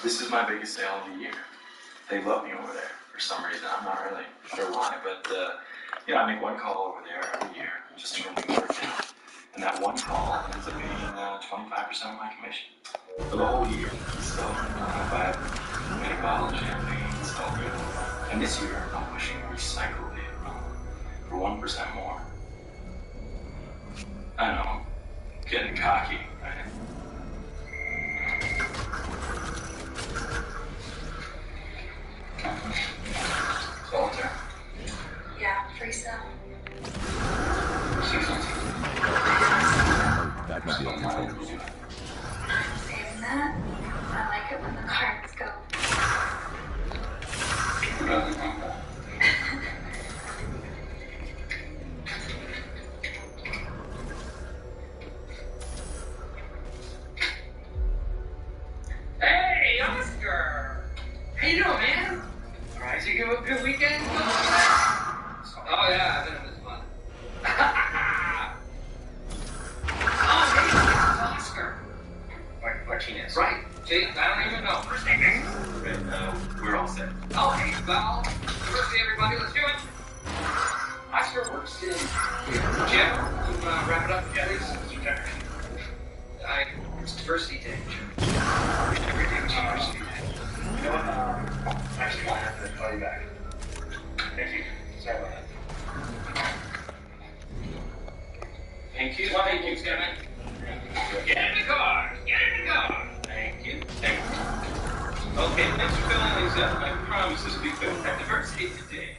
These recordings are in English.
This is my biggest sale of the year. They love me over there for some reason. I'm not really sure why, but I make one call over there every year just to renew their account. And that one call ends up being 25% of my commission for the whole year. So if I made a bottle of champagne, it's all good. And this year, I'm pushing recycled for 1% more. I know, getting cocky, right? Solitaire. Yeah, free stuff. That might be I'm saving that. I like it when the cards go. Hey, Oscar! How you doing, man? Alright, so you have a good weekend? Oh, yeah, I've been in this month. Oh, hey, it's Oscar. Martinez, right? See, I don't even know. First name is? We're all set. Oh, hey, well, first day, everybody, let's do it. Oscar works in Jim. Wrap it up, please. It's diversity day. Everything is diversity day. You know what? Actually, I have to call you back. Thank you. Sorry about that. Thank you. Thank you, Kevin. Get in the car. Get in the car. Thank you. Thank you. Okay, thanks for filling these up. I promise this will be quick. At diversity today,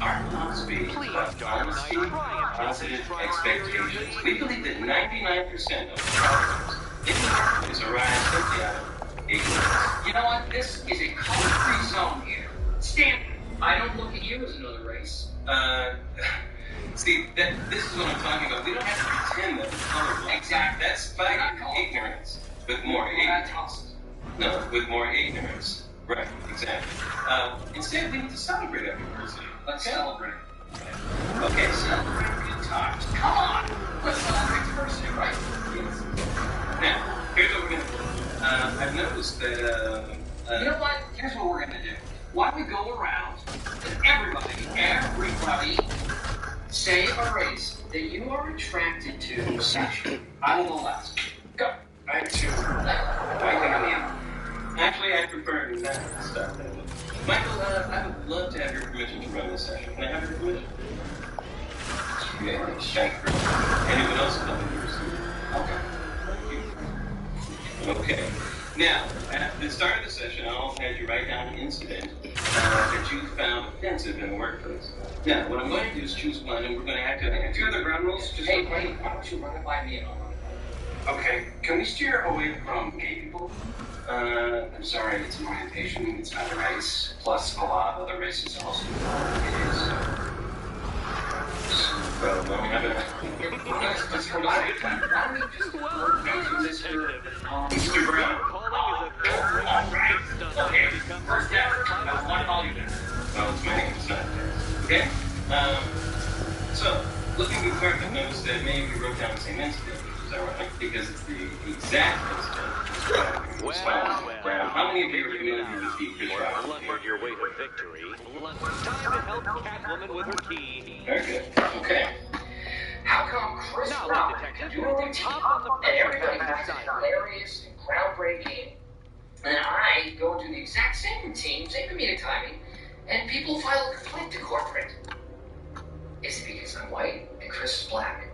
our philosophy is about honesty, positive expectations. We believe that 99% of the problems in the workplace arise simply out of ignorance. You know what? This is a color-free zone here. Stand. I don't look at you as another race. See, this is what I'm talking about. We don't have to pretend that we're colorblind. Exactly. That's fighting ignorance with more ignorance. No, with more ignorance. Right, exactly. Instead, we need to celebrate our diversity. Let's celebrate. Okay, celebrate good times. Come on. Let's celebrate diversity, right? Yes. Now, here's what we're going to do. I've noticed that, You know what? Here's what we're going to do. Why don't we go around and everybody say a race that you are attracted to sexually. I will go last. Go. I too. I think I'm in. Actually, I prefer not to start that way. Michael, I would love to have your permission to run this session. Can I have your permission? Yeah, thank you. Anyone else come in here soon? Okay. Thank you. Okay. Now, at the start of the session, I'll have you write down an incident that you found offensive in the workplace. Now, what I'm going to do is choose one, and we're going to have to have two other ground rules. Just Hey, why don't you run it by me and I'll run it by you? Okay, can we steer away from gay people? I'm sorry, it's an orientation, it's not a race. Plus, a lot of other races also. It is. Well, don't have it. Let's go by it. Why don't we just work on Mr. Brown. All right. Okay, first step. I was one call you there. Well, it's my name, it's not there. Okay? So, looking through the card, I noticed that maybe you wrote down the same incident. Is that right? Because it's the exact incident. Well, how many of you are familiar with the Chris Rock? On your way to victory, time to help Catwoman with her key. Very good. Okay. How come Chris Now, Rock detective, can do a routine and everybody finds it hilarious and groundbreaking, and I go do the exact same routine, same comedic timing, and people file a complaint to corporate? Is it because I'm white and Chris is black?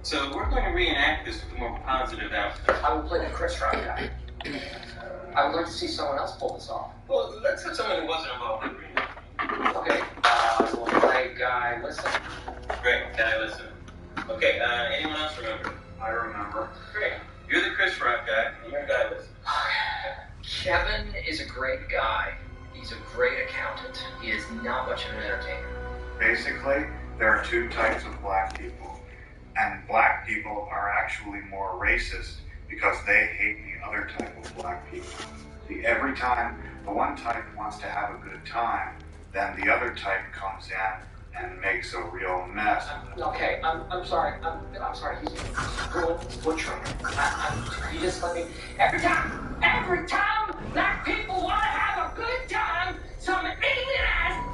So we're going to reenact this with a more positive outcome. I will play the Chris Rock guy. I would like to see someone else pull this off. Well, let's have someone who wasn't involved in reenactment. Okay, we'll play Guy Listen. Great, guy, listen. Okay, anyone else remember? I remember. Great. You're the Chris Rock guy, and you're a guy, listen. Kevin is a great guy. He's a great accountant. He is not much of an entertainer. Basically, there are two types of black people. And black people are actually more racist because they hate the other type of black people. See, every time the one type wants to have a good time, then the other type comes in and makes a real mess. Okay, I'm sorry. I'm sorry. He's butchering it. You just let me. Every time black people want to have a good time, some alien ass.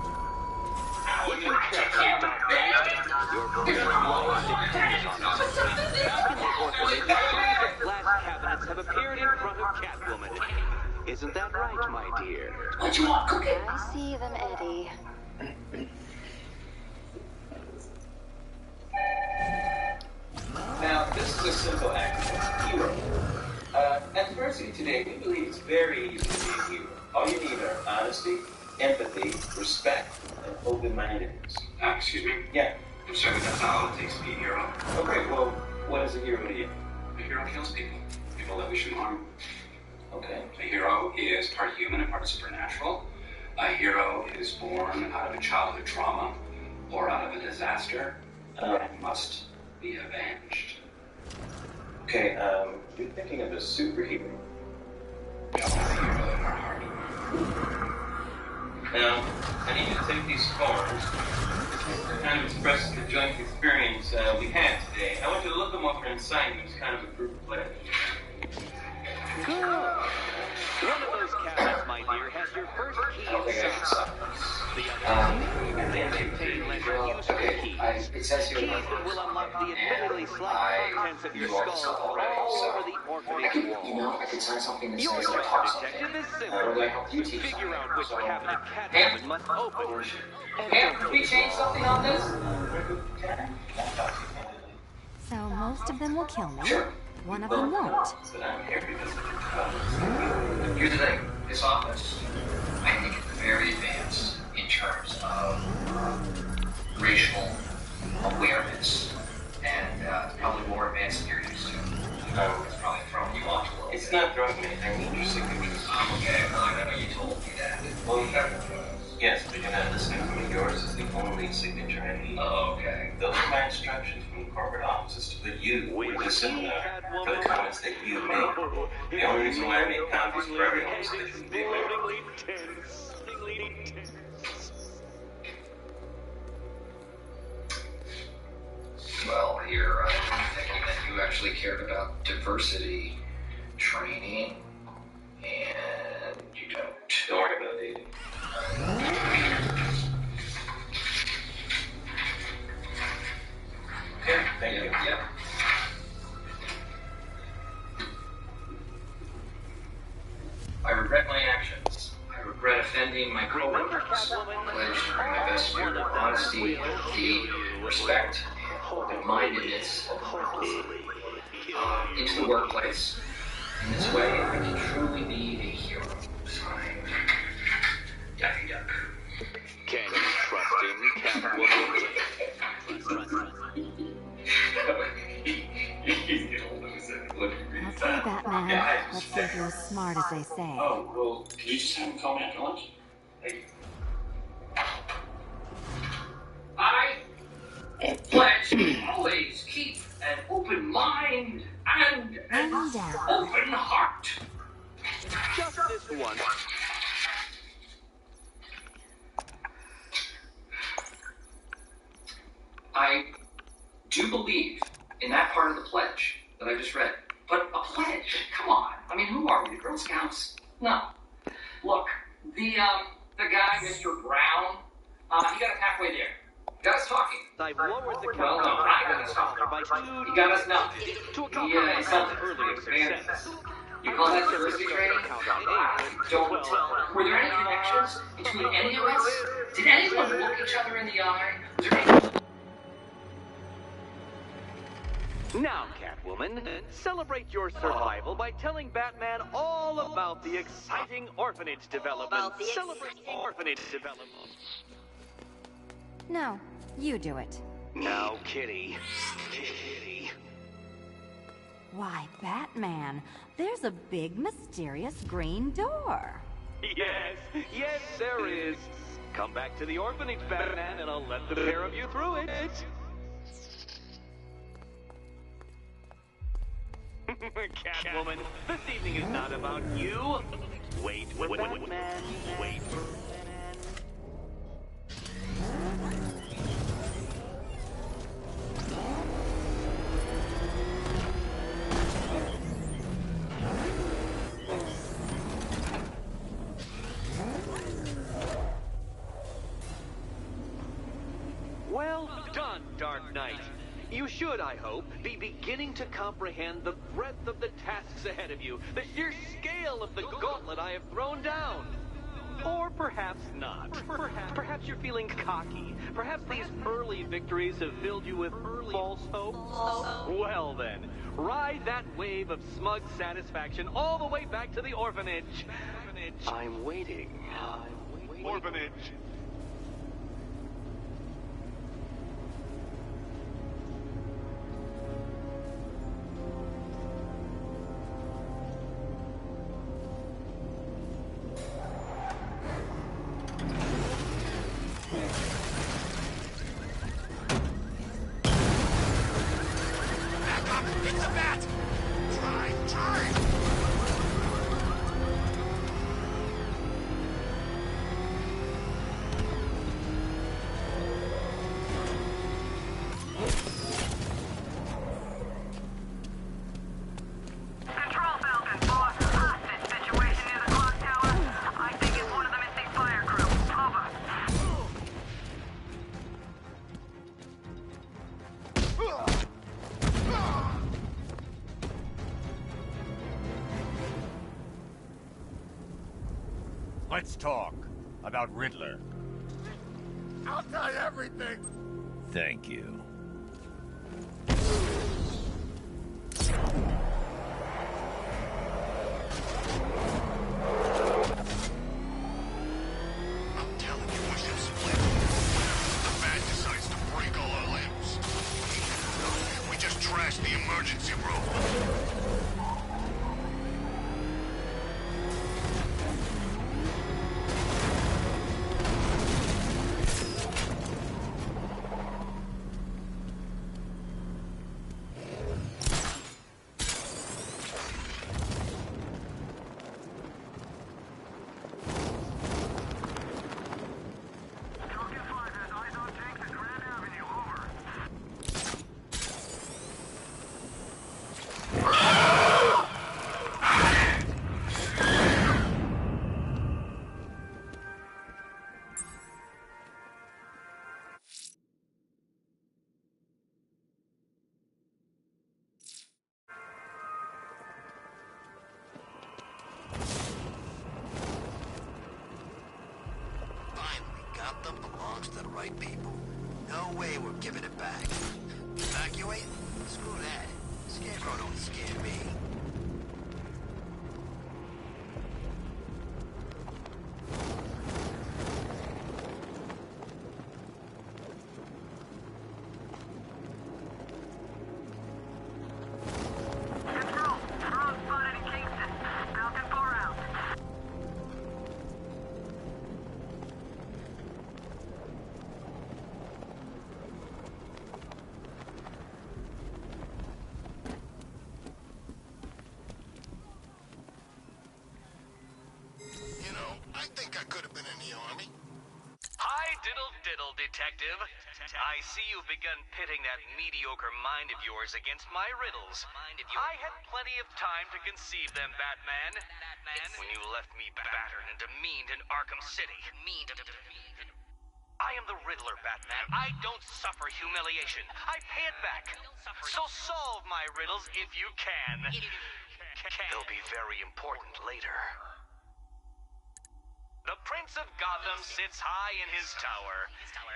Glass cabinets have appeared in front of Catwoman. Isn't that right, my dear? What you want, cookie? I see them, Eddie. Now, this is a simple act. Hero. At Diversity Today, we believe it's very easy to be a hero. All you need are honesty, empathy, respect, and open-mindedness. Excuse me? Yeah. I'm sorry, but that's not all it takes to be a hero. Okay, well, what is a hero to you? A hero kills people. People that we should harm. Okay. A hero is part human and part supernatural. A hero is born out of a childhood trauma or out of a disaster and must be avenged. Okay, you're thinking of a superhero. We all have a hero in our heart. Now, I need you to take these forms to kind of express the joint experience we had today. I want you to look them over and sign them as kind of a group pledge. Good. One of those cabinets, my dear, has your first key I don't think I should inside. stop this. The other they contain leisure use for keys. It says here Keys that will unlock the admittedly slight contents of your skull all over the orphanage wall. I can sign something that Your says job, I taught something. detective, is Or do I simple. help you You teach figure out something? which So, cabinet Catwoman must open. Pam, can we change something on this? So most of them will kill me. Sure. One of them won't. But I'm here because of your comments. Here's the thing. This office, I think it's very advanced in terms of racial awareness. And it's probably more advanced than you're used to. It's probably throwing you off a little It's bit. not throwing me. I need your signatures. Okay, well, I know you told me that. Well, yes, but you're not listening to me. Yours is the only signature I need. Oh, okay. Those are my instructions from the corporate offices to put you with the seminar for the comments that you made. The only reason why I made copies for everyone is so they can be aware. Well, you're thinking that you actually cared about diversity training, and you don't. Don't worry about dating. Okay, thank you. Yep. I regret my actions. I regret offending my Remember, coworkers. I Catwoman, pledge to bring my best spirit of honesty, empathy, respect, and open-mindedness into the workplace. In this way, I can truly be a hero. Signed, Daffy Duck. Can you trust him, Catwoman? Okay, Batman. Let's see if you're as smart as they say. Oh, well, can you just have him call me after lunch? Thank you. I pledge always keep an open mind and an And down. open heart. Just this once. I do believe in that part of the pledge that I just read. But a pledge? Come on. I mean, who are we, the Girl Scouts? No. Look, the guy, Mr. Brown, he got us halfway there. He got us talking. I've lowered the Well, count no, of I got us talking. by He got us now. to a He insulted earlier man. success. You call that diversity training? Don't. Were there any connections between any of us? Did anyone look each other in the eye? Was there any... Now, Catwoman, celebrate your survival by telling Batman all about the exciting orphanage development. Celebrate orphanage development. No, you do it. Now, Kitty. Kitty. Why, Batman, there's a big mysterious green door. Yes, there is. Come back to the orphanage, Batman, and I'll let the pair of you through it. Catwoman, this evening is not about you. Wait, Batman. Wait for Batman. Well done, Dark Knight. You should, I hope, be beginning to comprehend the breadth of the tasks ahead of you, the sheer scale of the gauntlet I have thrown down. Or perhaps not. Perhaps you're feeling cocky. Perhaps these early victories have filled you with false hope. Well then, ride that wave of smug satisfaction all the way back to the orphanage. I'm waiting. Orphanage. Let's talk about Riddler. I'll tell you everything. Thank you. I'm telling you, we should split. The Bat decides to break all our limbs. We just trash the emergency room. Got them belongs to the right people. No way we're giving it back. Evacuate? Screw that. Scarecrow don't scare me. I think I could have been in the army. Hi, diddle, detective. I see you've begun pitting that mediocre mind of yours against my riddles. I had plenty of time to conceive them, Batman. When you left me battered and demeaned in Arkham City. I am the Riddler, Batman. I don't suffer humiliation. I pay it back. So solve my riddles if you can. They'll be very important later. The Prince of Gotham sits high in his tower,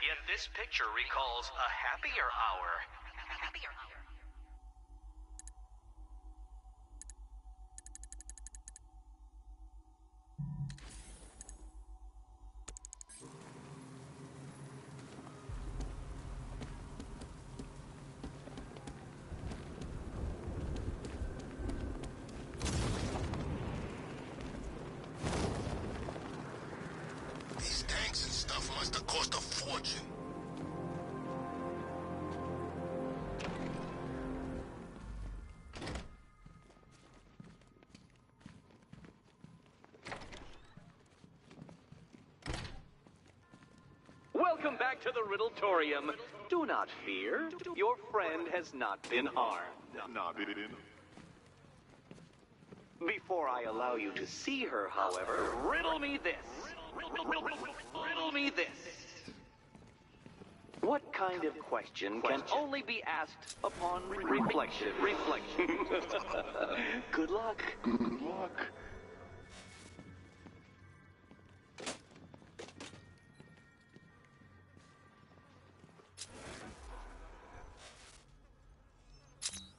yet this picture recalls a happier hour. Must have cost a fortune. Welcome back to the Riddletorium. Do not fear. Your friend has not been harmed. Before I allow you to see her, however, riddle me this. Riddle me this. What kind of question can only be asked upon reflection? Good luck. Good luck.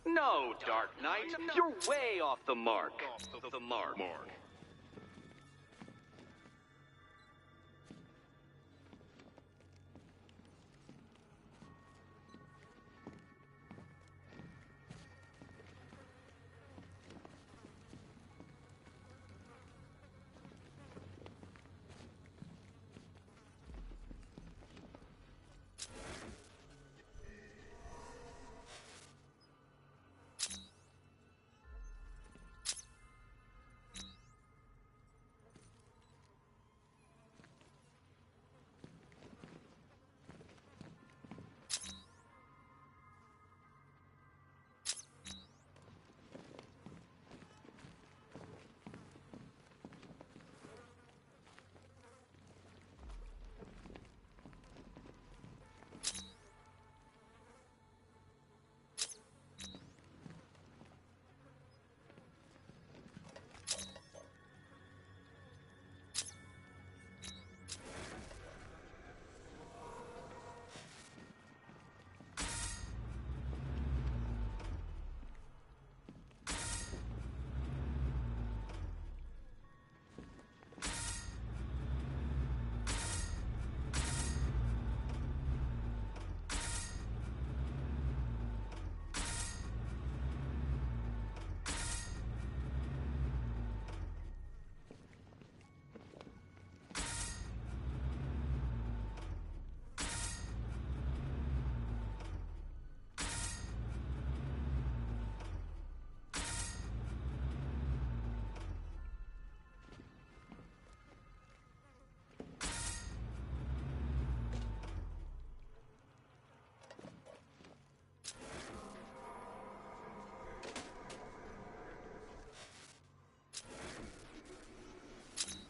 No, Dark Knight, you're way off the mark. The mark.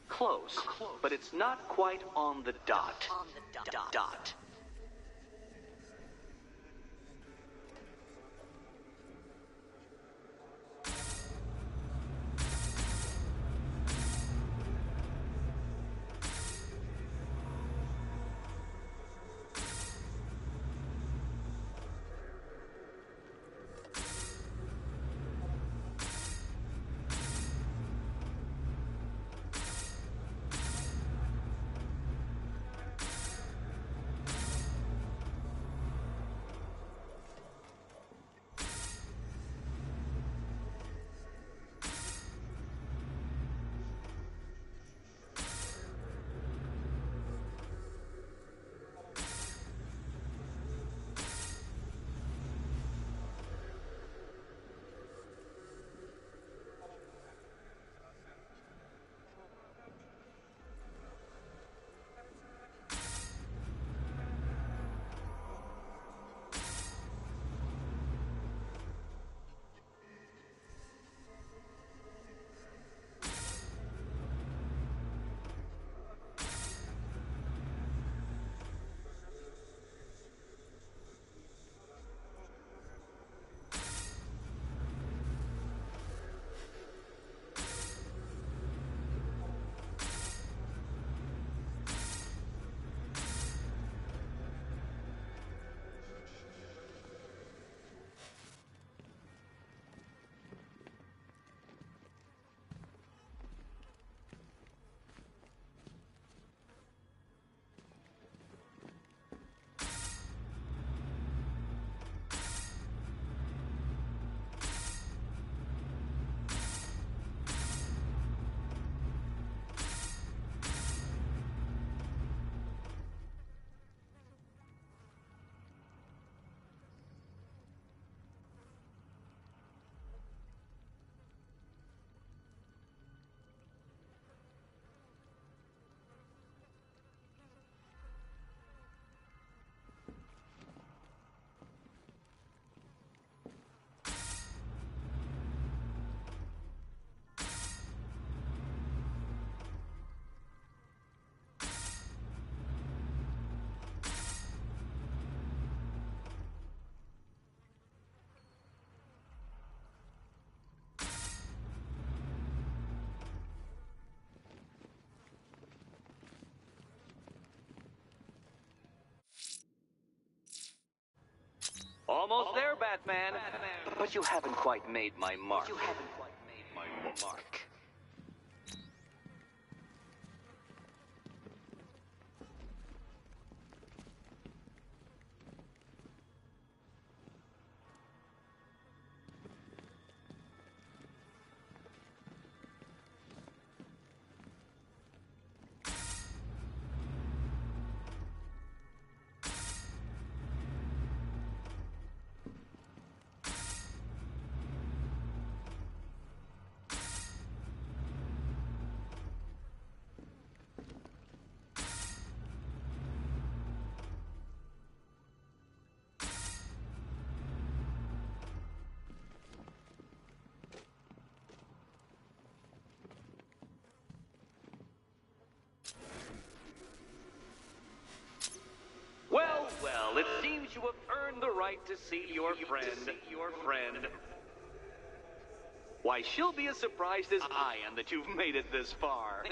Close, but it's not quite on the dot. Dot. Almost there, Batman. But you haven't quite made my mark. Well, well, it seems you have earned the right to see your friend. Why, she'll be as surprised as I am that you've made it this far.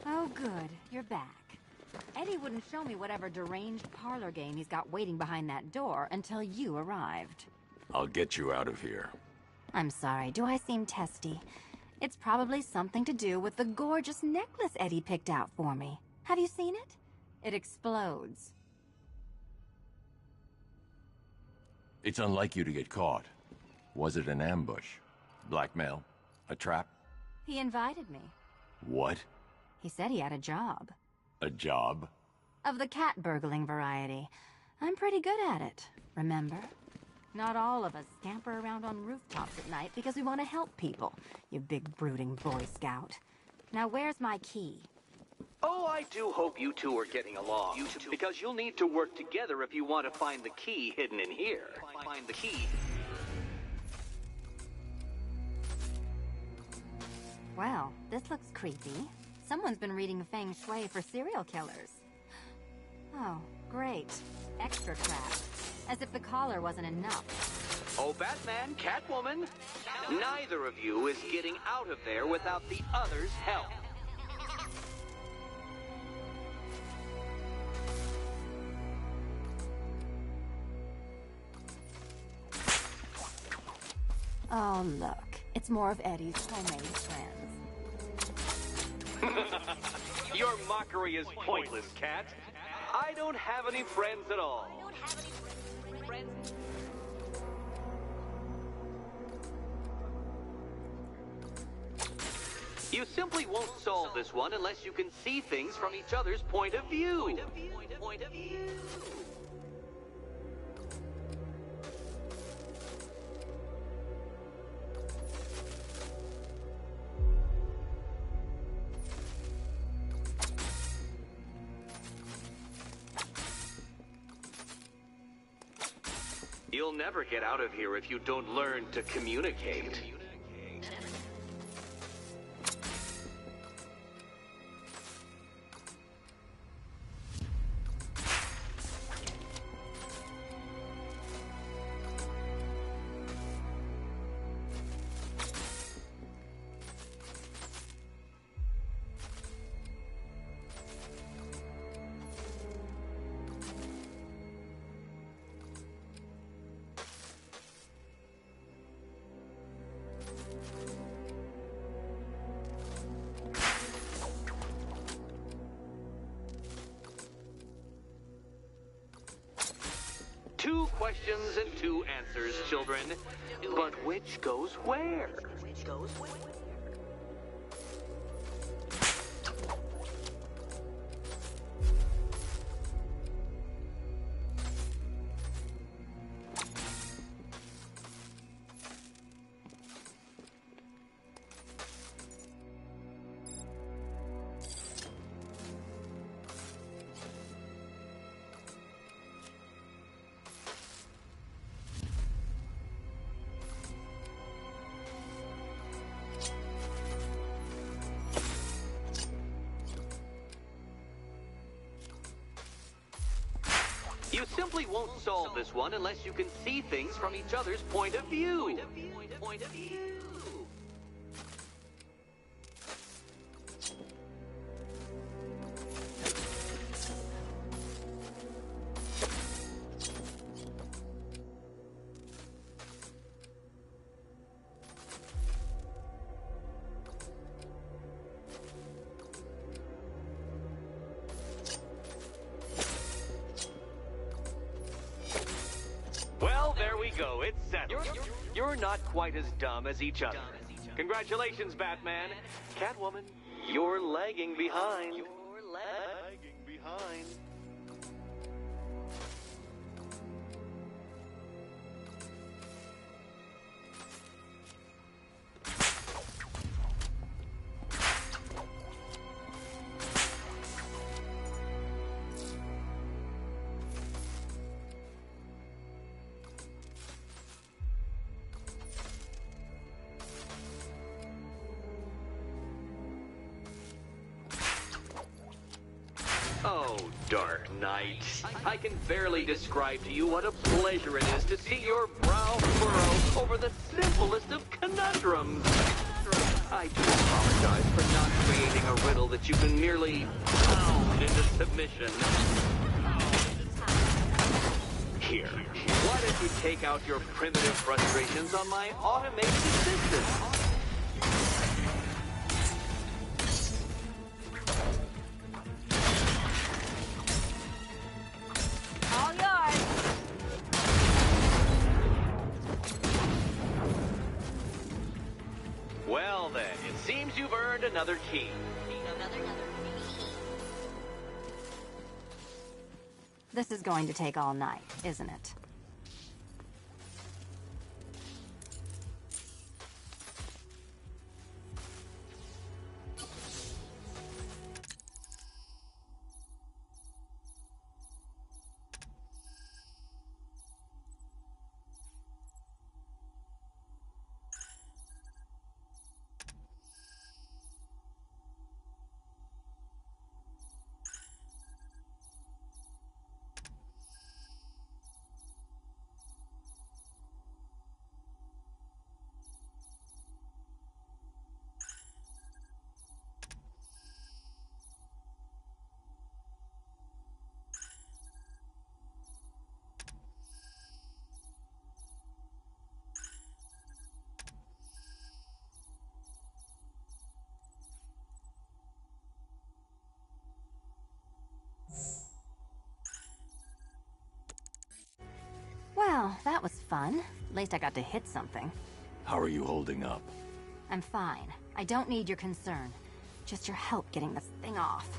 Oh, good. You're back. Eddie wouldn't show me whatever deranged parlor game he's got waiting behind that door until you arrived. I'll get you out of here. I'm sorry, do I seem testy? It's probably something to do with the gorgeous necklace Eddie picked out for me. Have you seen it? It explodes. It's unlike you to get caught. Was it an ambush? Blackmail? A trap? He invited me. What? He said he had a job. A job? Of the cat burgling variety. I'm pretty good at it, remember? Not all of us scamper around on rooftops at night because we want to help people, you big brooding Boy Scout. Now where's my key? Oh, I do hope you two are getting along. Because you'll need to work together if you want to find the key hidden in here. Find the key. Well, this looks creepy. Someone's been reading Feng Shui for serial killers. Oh, great. Extra crap. As if the collar wasn't enough. Oh, Batman, Catwoman, neither of you is getting out of there without the other's help. Oh, look. It's more of Eddie's homemade friends. Your mockery is pointless, Cat. I don't have any friends at all. You simply won't solve this one unless you can see things from each other's point of view. You'll never get out of here if you don't learn to communicate. Two questions and two answers, children. But which goes where? simply won't solve this one unless you can see things from each other's point of view. Well, there we go. It's settled. You're not quite as dumb as each other. Congratulations, Batman. Catwoman, you're lagging behind. Oh, Dark Knight. I can barely describe to you what a pleasure it is to see your brow furrow over the simplest of conundrums. I do apologize for not creating a riddle that you can merely pound into submission. Here, why don't you take out your primitive frustrations on my automated assistant? All yours. Well then, it seems you've earned another key. This is going to take all night, isn't it? Well, that was fun. At least I got to hit something. How are you holding up? I'm fine. I don't need your concern. Just your help getting this thing off.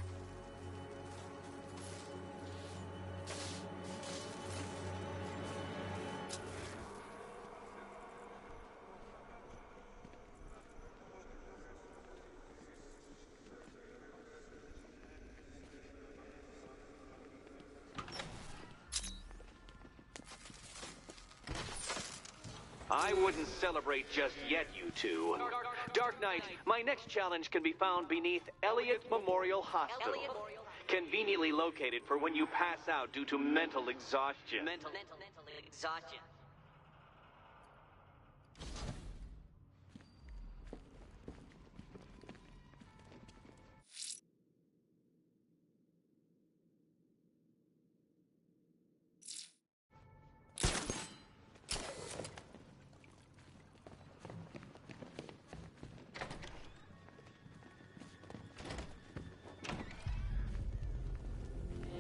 I wouldn't celebrate just yet, you two. Dark Knight, my next challenge can be found beneath Elliott Memorial Hospital. Conveniently located for when you pass out due to mental exhaustion. Mental exhaustion.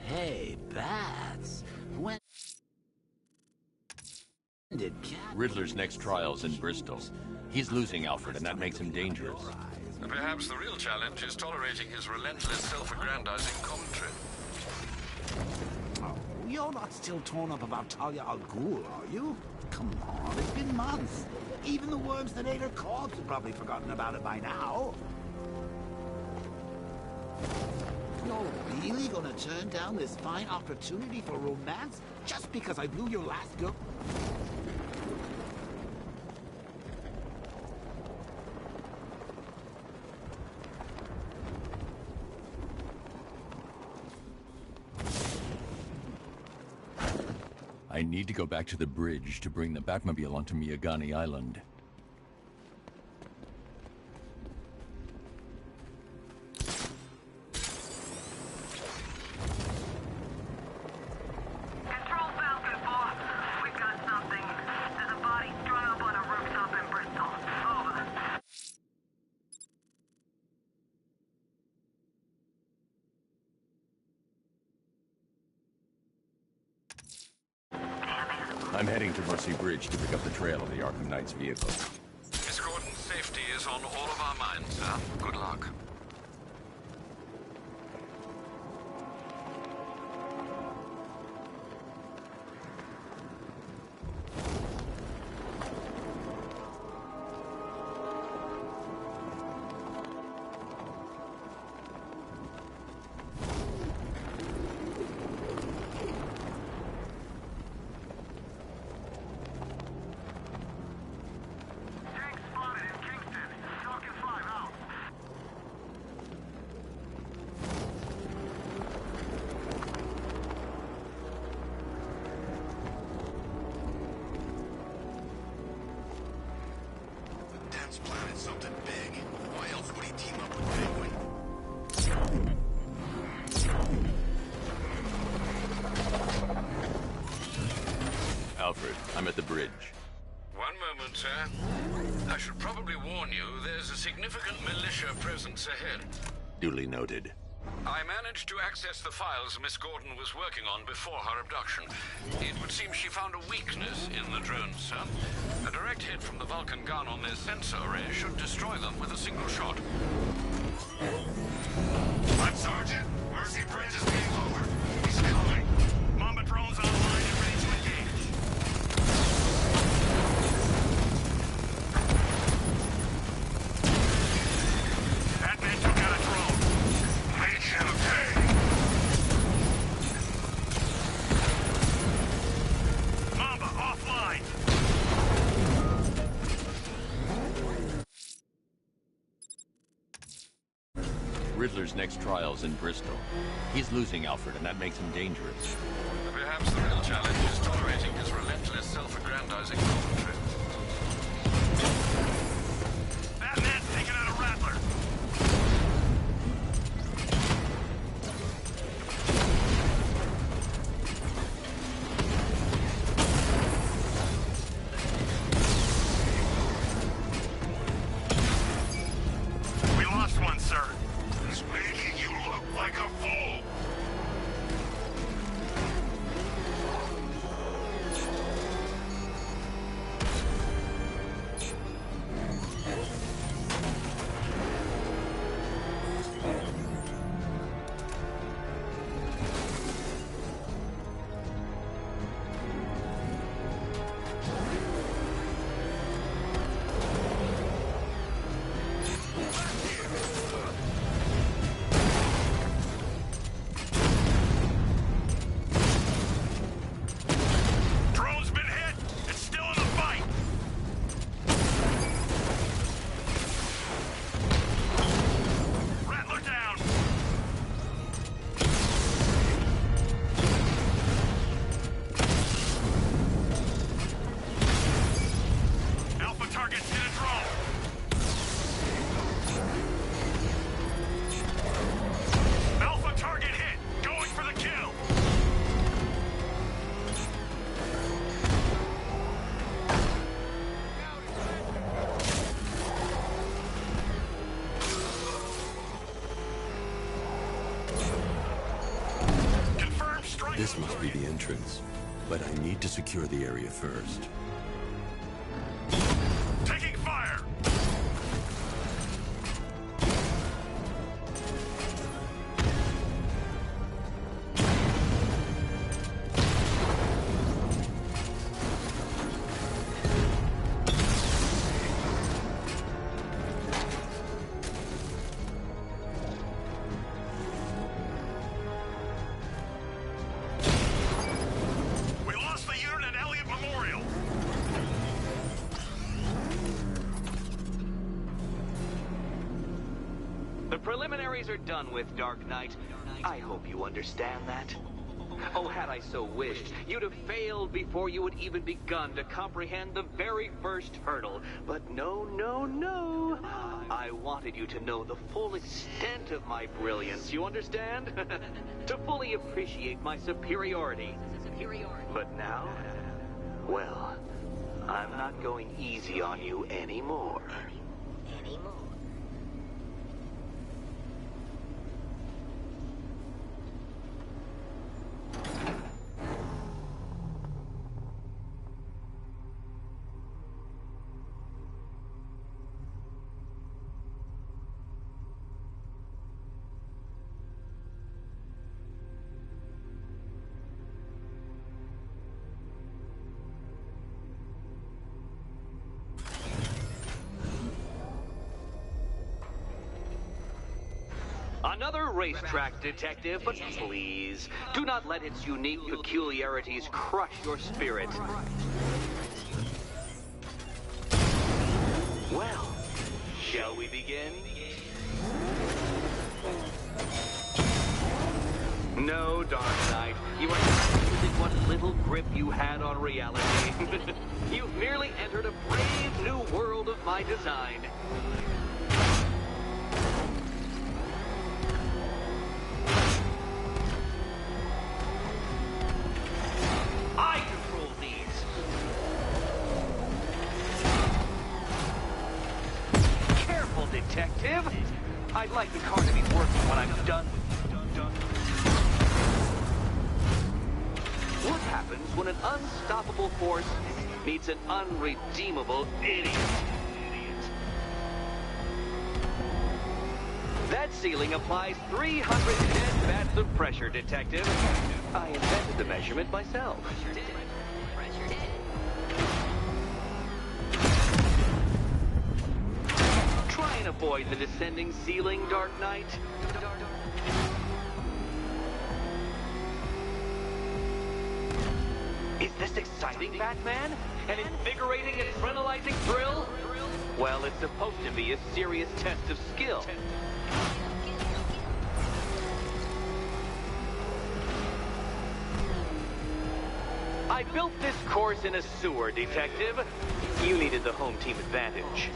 Hey, Bats. When did Riddler's next trial's in Bristol. He's losing Alfred, and that makes him dangerous. Perhaps the real challenge is tolerating his relentless self-aggrandizing commentary. Oh, you're not still torn up about Talia al Ghul, are you? Come on, it's been months. Even the worms that ate her corpse have probably forgotten about it by now. You're really gonna turn down this fine opportunity for romance just because I blew your last go? I need to go back to the bridge to bring the Batmobile onto Miyagani Island. Control Falcon, boss. We've got something. There's a body strung up on a rooftop in Bristol. Over. I'm heading to Mercy Bridge to pick up the trail of the Arkham Knight's vehicle. Miss Gordon's safety is on all of our minds, sir. Good luck. Dan's planning something big. Why else would he team up with Penguin? Alfred, I'm at the bridge. One moment, sir. I should probably warn you, there's a significant militia presence ahead. Duly noted. I managed to access the files Miss Gordon was working on before her abduction. It would seem she found a weakness in the drones, sir. A direct hit from the Vulcan gun on their sensor array should destroy them with a single shot. But Sergeant, Mercy Bridge is being lowered. He's coming. Mamba drone's online and ready to engage. That man took out a drone. Make him pay. Mamba offline. Riddler's next trial's in Bristol. He's losing Alfred, and that makes him dangerous. Perhaps the real challenge is tolerating his relentless self-aggrandizing commentary. That man's taking out a rattler. We lost one, sir. He's making you look like a fool. Drone's been hit. It's still in the fight. Rattler down. Alpha target's hit a drone. Alpha target hit. Going for the kill. Confirmed strike. This must be the entrance, but I need to secure the area first. Taking fire. We lost the unit at Elliott Memorial. The preliminaries are done with, Dark Knight. I hope you understand that. Oh, had I so wished, you'd have failed before you had even begun to comprehend the very first hurdle. But no, no, no. I wanted you to know the full extent of my brilliance, you understand? To fully appreciate my superiority. But now, well, I'm not going easy on you anymore. Another racetrack, detective, but please, do not let its unique peculiarities crush your spirit. Well, shall we begin? No, Dark Knight, you are not using what little grip you had on reality. You've merely entered a brave new world of my design. I control these. Careful, detective. I'd like the car to be working when I'm done with you. What happens when an unstoppable force meets an unredeemable idiot? That ceiling applies 300 dead bats of pressure, detective. I invented the measurement myself. Try and avoid the descending ceiling, Dark Knight. Is this exciting, Batman? An invigorating, adrenalizing thrill? Well, it's supposed to be a serious test of skill. I built this course in a sewer, detective. You needed the home team advantage.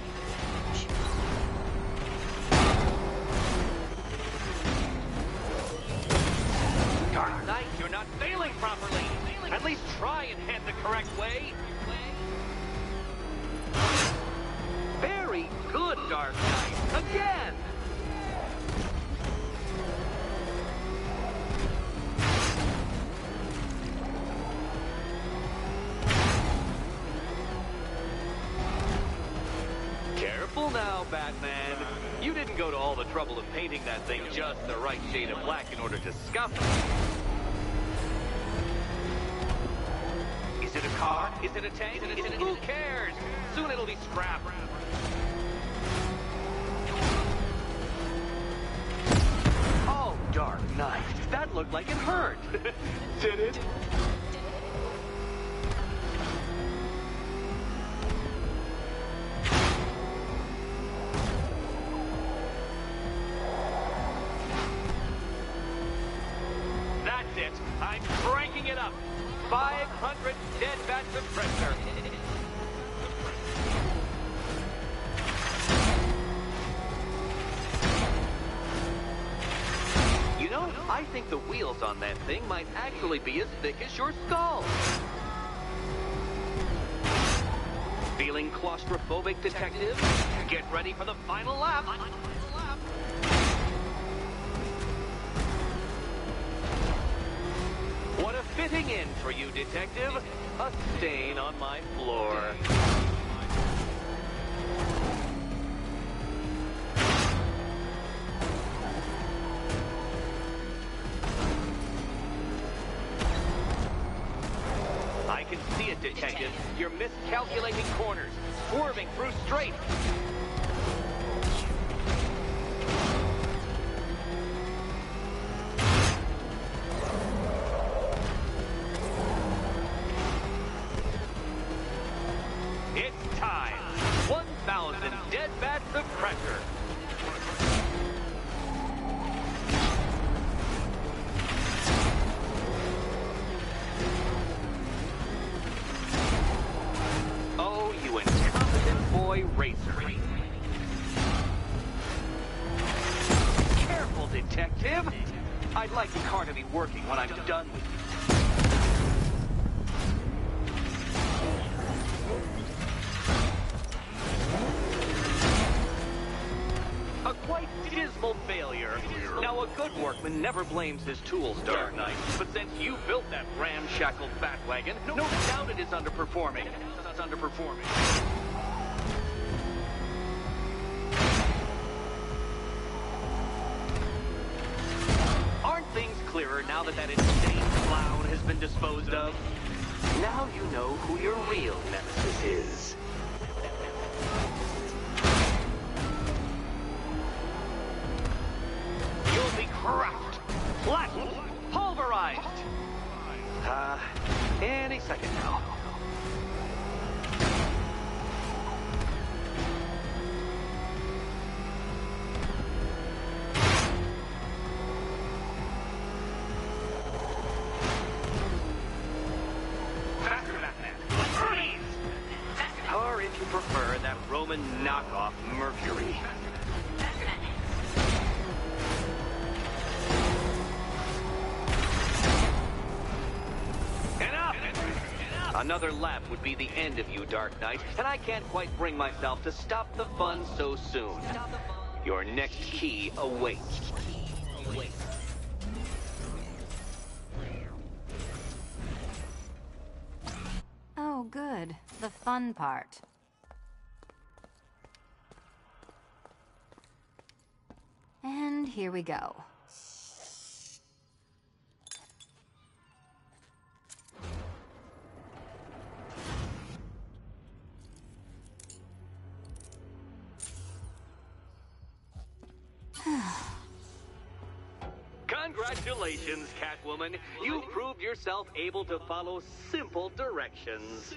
Dark Knight, you're not failing properly. At least try and head the correct way. Very good, Dark Knight. Again! Careful now, Batman. You didn't go to all the trouble of painting that thing just the right shade of black in order to scuff it. Is it a car? Is it a tank? Who cares? Soon it'll be scrapped. Oh, Dark Knight. That looked like it hurt. Did it? That's it. I'm cranking it up. 500 dead bats of pressure. You know, I think the wheels on that thing might actually be as thick as your skull. Feeling claustrophobic, detective? Get ready for the final lap. What a fitting end for you, detective. A stain on my floor. I can see it, detective. You're miscalculating corners, swerving through straight. It's time. 1,000 dead bats of pressure. toy racer. Careful, detective! I'd like the car to be working when I'm done with you. A quite dismal failure. Now, a good workman never blames his tools, Dark Knight. But since you built that ramshackle Batwagon, no doubt it is underperforming. It's underperforming. Aren't things clearer now that insane clown has been disposed of? Now you know who your real nemesis is. You'll be cracked, flattened, pulverized. Any second now. Faster, Batman. Freeze! Or if you prefer, that Roman knockoff Mercury. Another lap would be the end of you, Dark Knight, and I can't quite bring myself to stop the fun so soon. Your next key awaits. Oh, good. The fun part. And here we go. Congratulations, Catwoman. You proved yourself able to follow simple directions.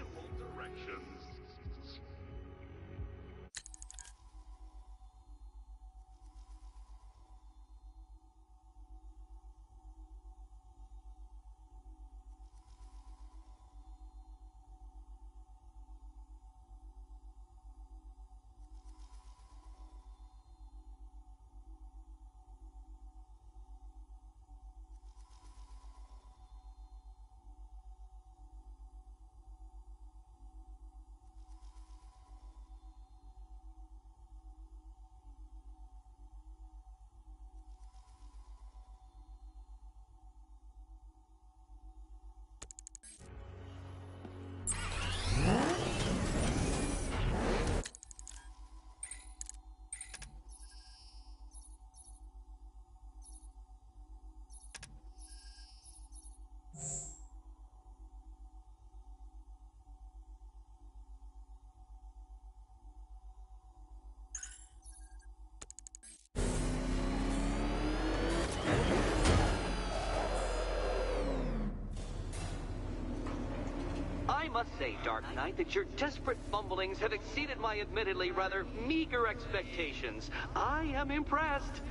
I must say, Dark Knight, that your desperate fumblings have exceeded my admittedly rather meager expectations. I am impressed.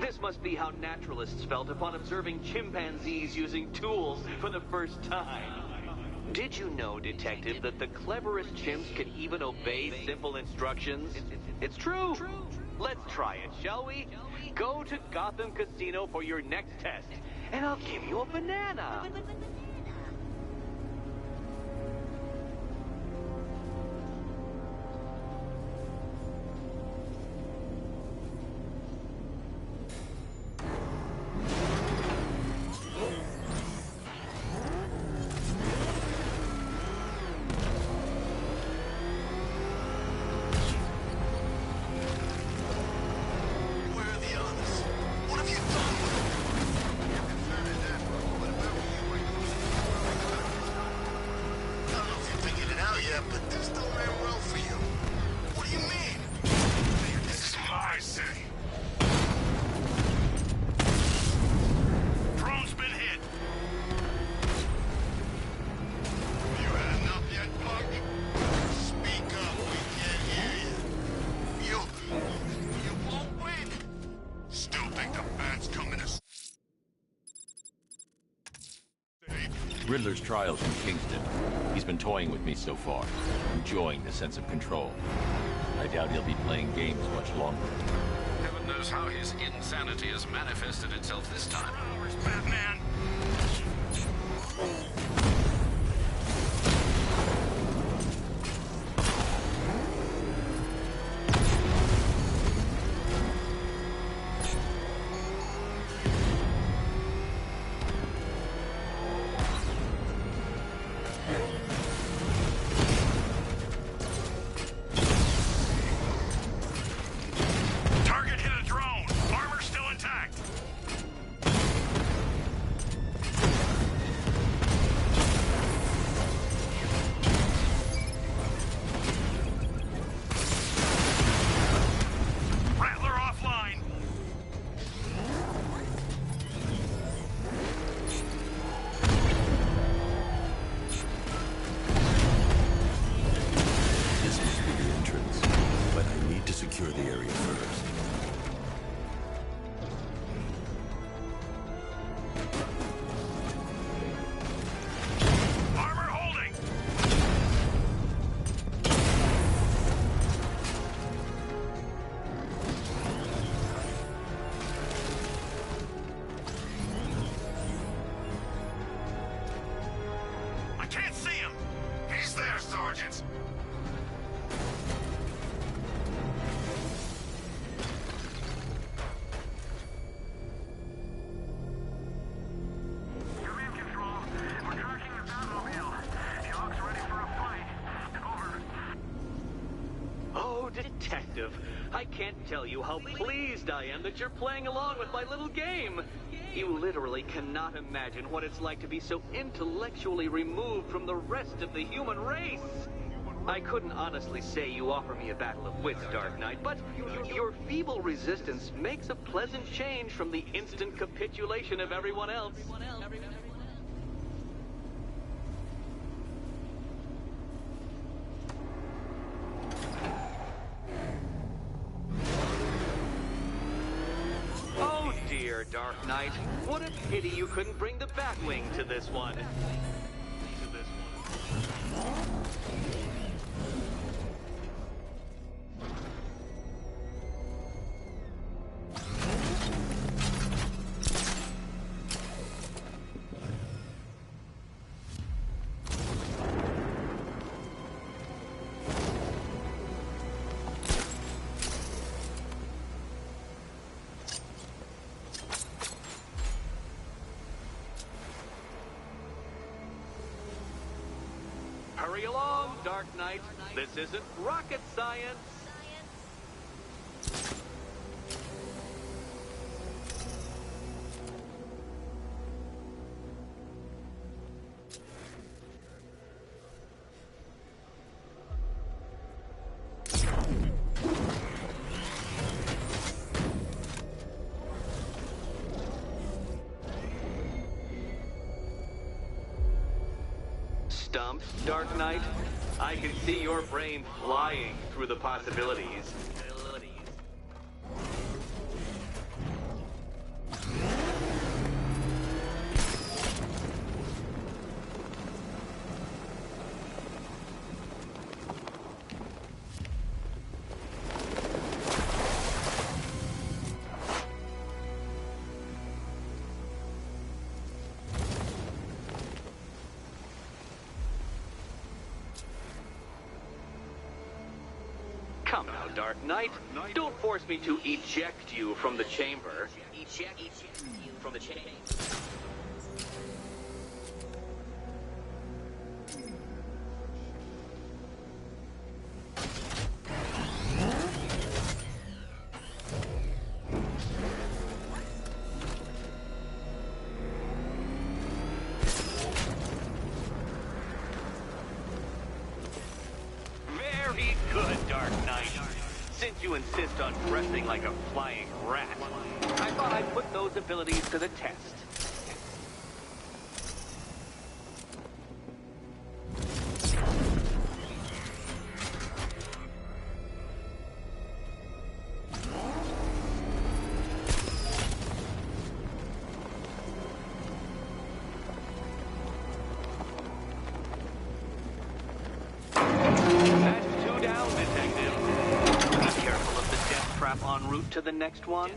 This must be how naturalists felt upon observing chimpanzees using tools for the first time. Did you know, Detective, that the cleverest chimps can even obey simple instructions? It's true. Let's try it, shall we? Go to Gotham Casino for your next test, and I'll give you a banana. Riddler's trial's in Kingston. He's been toying with me so far, enjoying the sense of control. I I doubt he'll be playing games much longer. Heaven knows how his insanity has manifested itself this time. Batman! Target hit a drone. Armor still intact. Rattler offline. This must be the entrance, but I need to secure the area first. Armor holding. I can't see him. He's there, Sergeant. You're in control. We're tracking the Batmobile. He looks ready for a fight. Over. Oh, Detective, I can't tell you how pleased I am that you're playing along with my little game. You literally cannot imagine what it's like to be so intellectually removed from the rest of the human race. I couldn't honestly say you offer me a battle of wits, Dark Knight, but your feeble resistance makes a pleasant change from the instant capitulation of everyone else. Oh dear, Dark Knight. What a pity you couldn't bring the Batwing to this one. Hurry along, Dark Knight. This isn't rocket science. Stumped, Dark Knight? I can see your brain flying through the possibilities. Come now, Dark Knight. Don't force me to eject you from the chamber. Eject you from the chamber. Very good, Dark Knight. Since you insist on dressing like a flying rat, I thought I'd put those abilities to the test. That's two down, Detective. en route to the next one?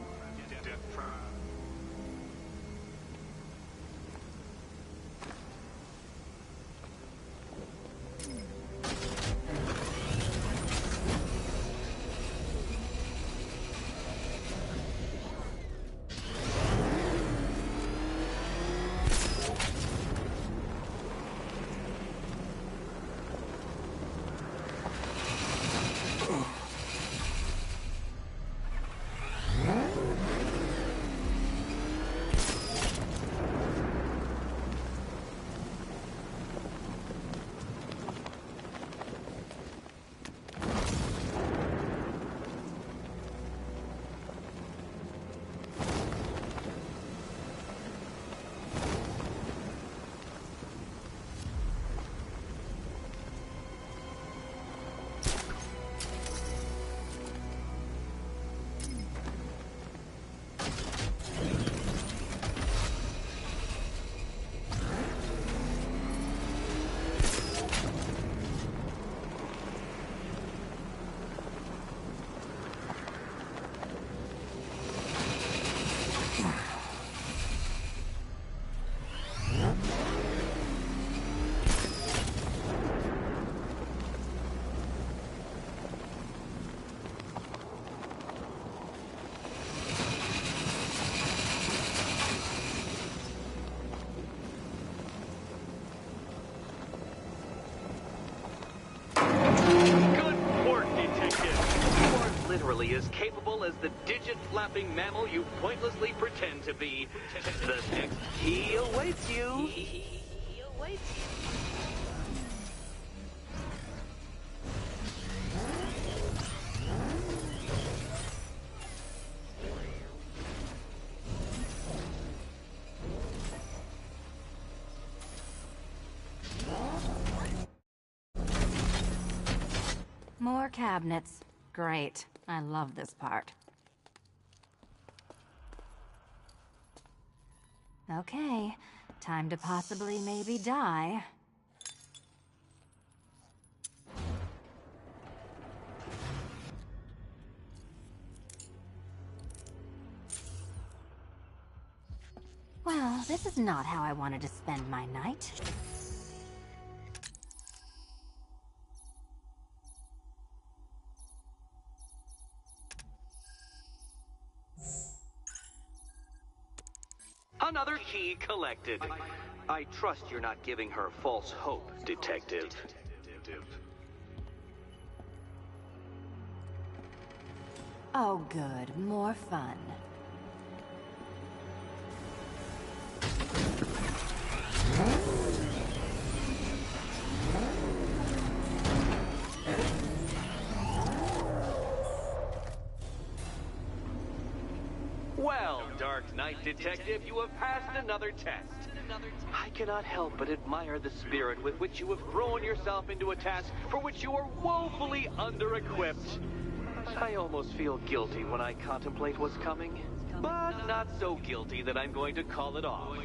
Literally as capable as the digit-flapping mammal you pointlessly pretend to be. The next key awaits you. More cabinets. Great. I love this part. Okay, time to possibly maybe die. Well, this is not how I wanted to spend my night. Another key collected. I trust you're not giving her false hope, Detective. Oh, good. More fun. Well, Dark Knight Detective, you have passed another test. I cannot help but admire the spirit with which you have thrown yourself into a task for which you are woefully under-equipped. I almost feel guilty when I contemplate what's coming, but not so guilty that I'm going to call it off.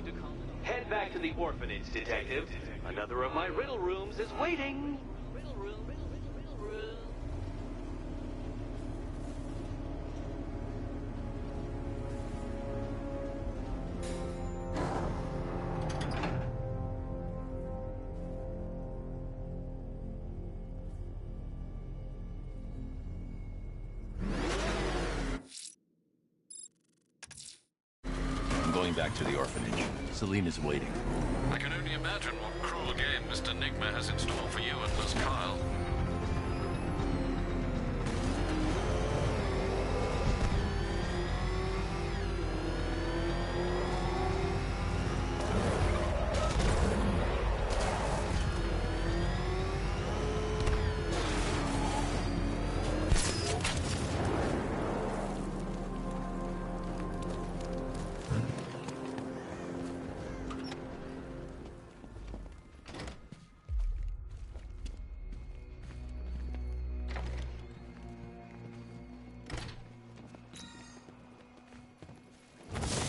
Head back to the orphanage, Detective. Another of my riddle rooms is waiting. Going back to the orphanage. Celine is waiting. I can only imagine what cruel game Mr. Nigma has in store for you and Miss Kyle.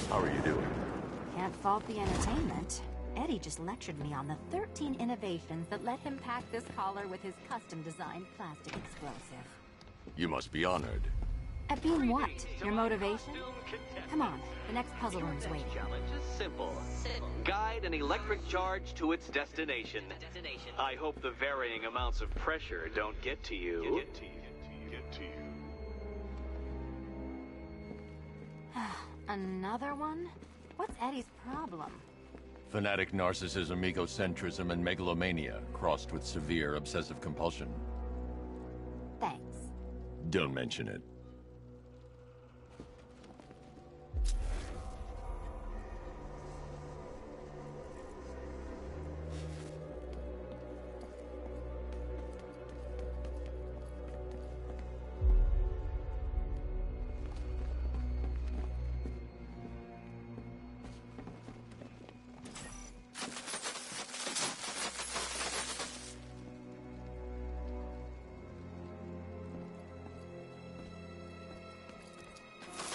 How are you doing? Can't fault the entertainment. Eddie just lectured me on the 13 innovations that let him pack this collar with his custom-designed plastic explosive. You must be honored. At being what? Your motivation? Come on, the next puzzle room's waiting. Challenge is simple. Guide an electric charge to its destination. I hope the varying amounts of pressure don't get to you. Another one? What's Eddie's problem? Fanatic narcissism, egocentrism, and megalomania, crossed with severe obsessive compulsion. Thanks. Don't mention it.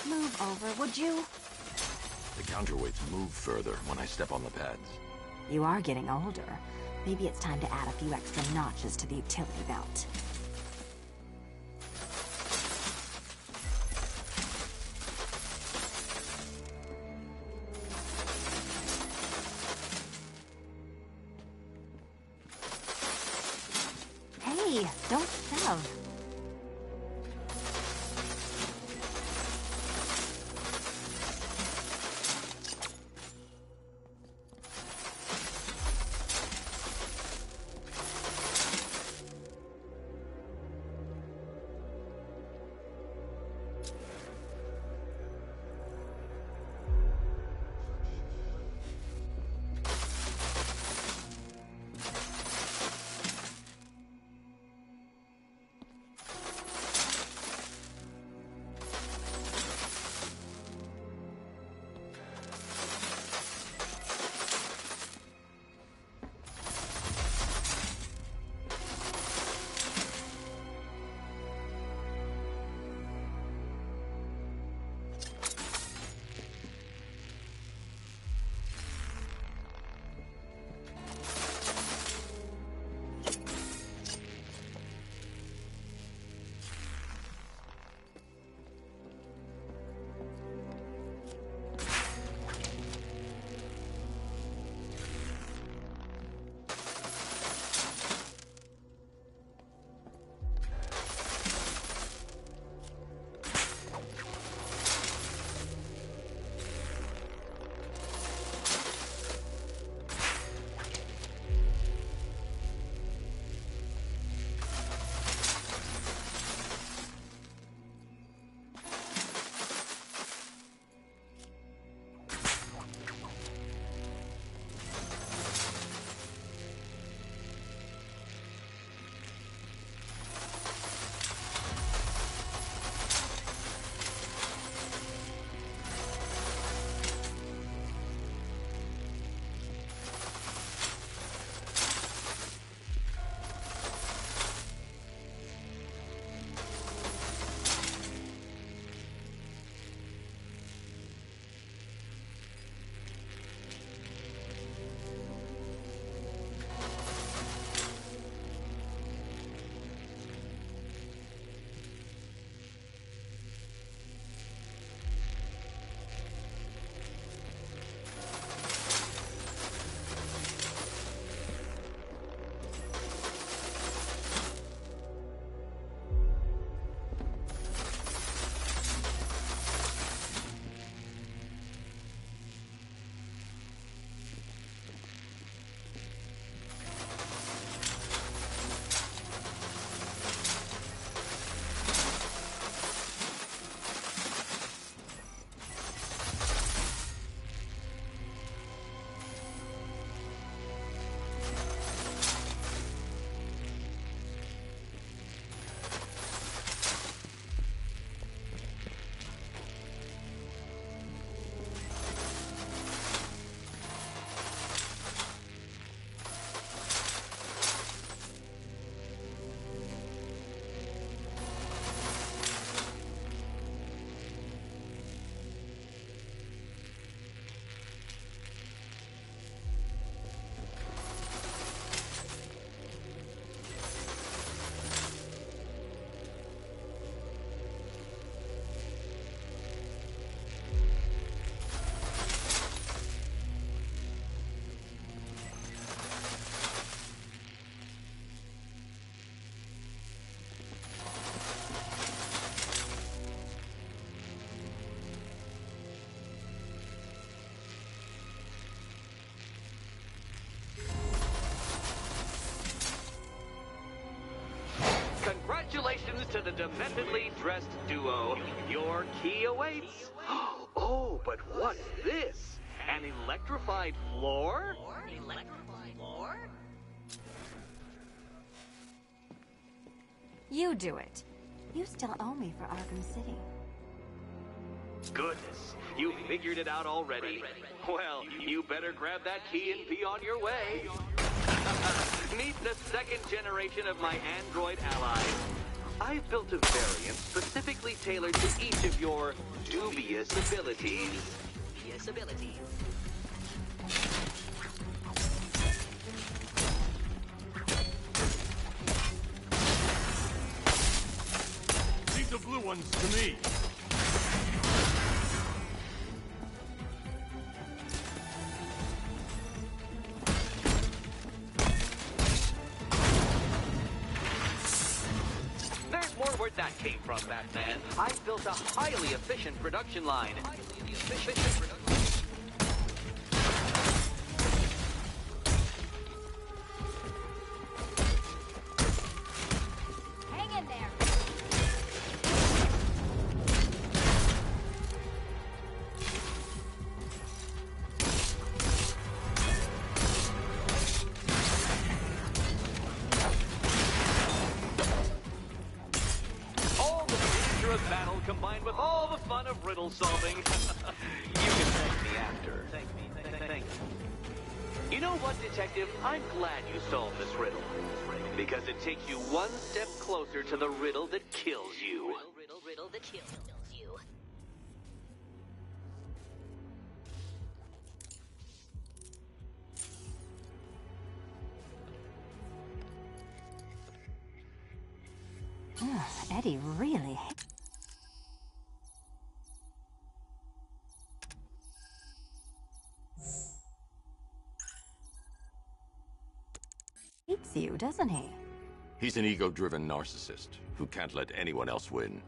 Move over, would you? The counterweights move further when I step on the pads. You are getting older. Maybe it's time to add a few extra notches to the utility belt. Hey, don't shove. dementedly dressed duo. Your key awaits. Oh, but what's this? An electrified floor? You do it. You still owe me for Arkham City. Goodness, you figured it out already. Well, you better grab that key and be on your way. Meet the second generation of my android allies. I've built a variant specifically tailored to each of your dubious abilities. Leave the blue ones to me. There's more where that came from, Batman. I've built a highly efficient production line. Hang in there. All the danger of battle combined with all the fun of riddle solving. You can thank me after. Thank me. You know what, Detective? I'm glad you solved this riddle. Because it takes you one step closer to the riddle that kills you. Riddle that kills you. Eddie really hates you, doesn't he? He's an ego-driven narcissist who can't let anyone else win.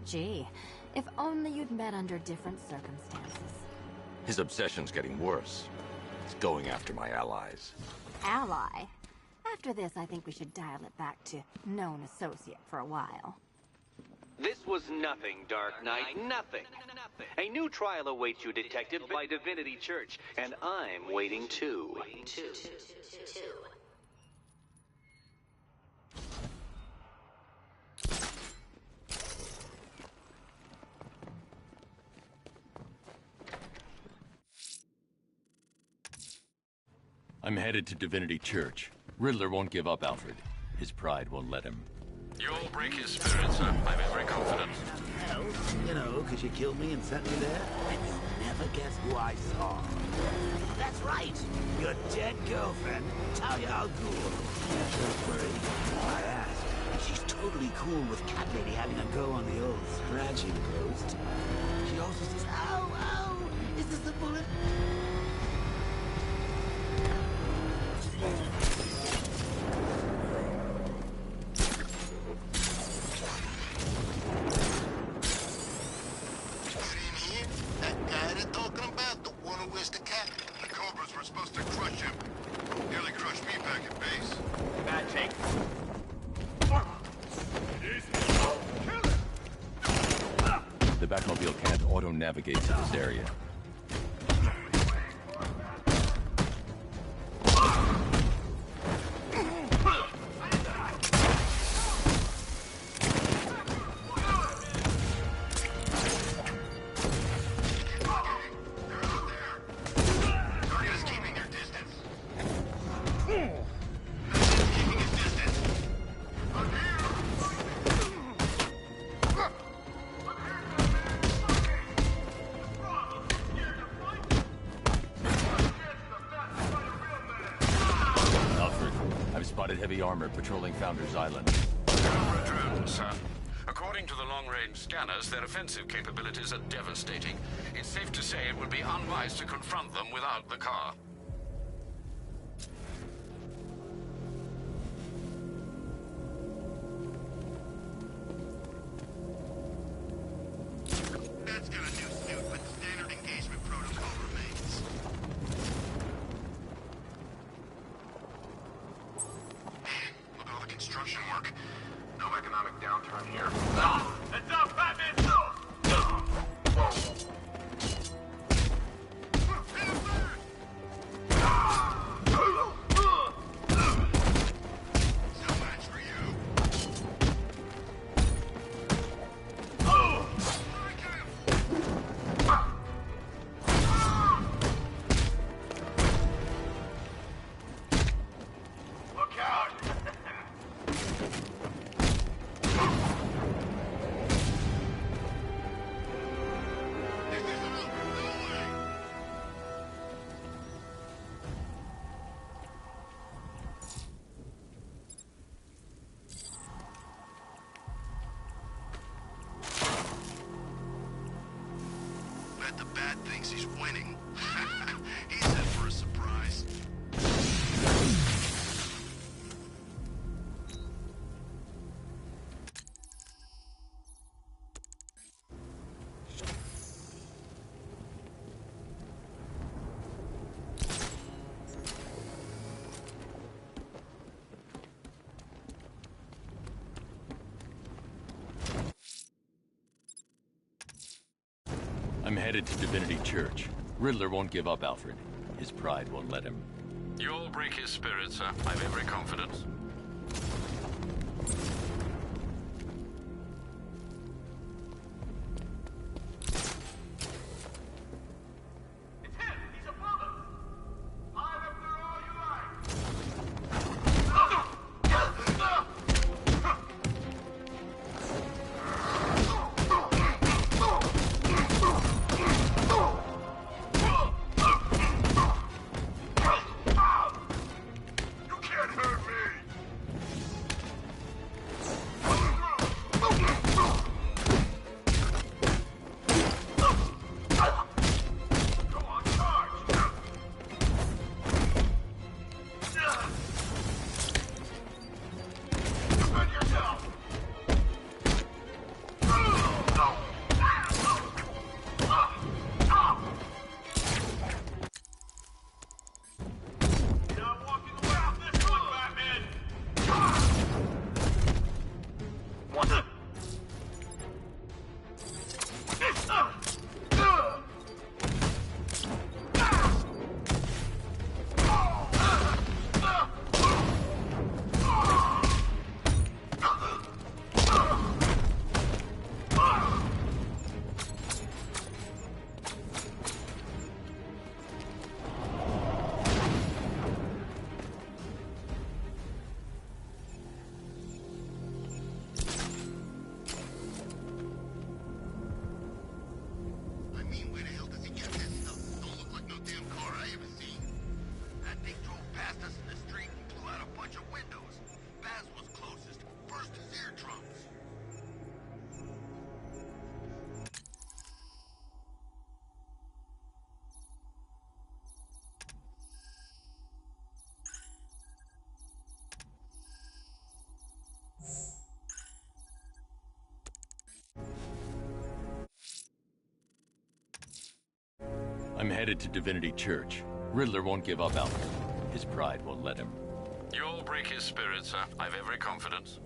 Gee, if only you'd met under different circumstances. His obsession's getting worse. He's going after my allies. Ally? After this, I think we should dial it back to known associate for a while. This was nothing, Dark Knight, nothing. A new trial awaits you, Detective, by Divinity Church, and I'm waiting too. I'm headed to Divinity Church. Riddler won't give up, Alfred. His pride won't let him. You'll break his spirit, sir. I'm very confident. Hell, you know, because you killed me and sent me there, and you'll never guess who I saw. That's right, your dead girlfriend, Talia al Ghul. Don't worry, I asked, and she's totally cool with Cat Lady having a go on the old scratching post. She also says, "Ow, is this the bullet?" The Batmobile can't auto-navigate to this area. Heavy armor patrolling Founders Island. They're drones, sir. According to the long-range scanners, their offensive capabilities are devastating. It's safe to say it would be unwise to confront them without the car. That's got a new suit, but standard engagement protocol remains. Look at all the construction work. No economic downturn here. thinks he's winning. He's in for a surprise. I'm headed to Divinity Church. Riddler won't give up, Alfred. His pride won't let him. You'll break his spirit, sir. I've every confidence. I'm headed to Divinity Church. Riddler won't give up, Alfred. His pride won't let him. You'll break his spirit, sir. I've every confidence.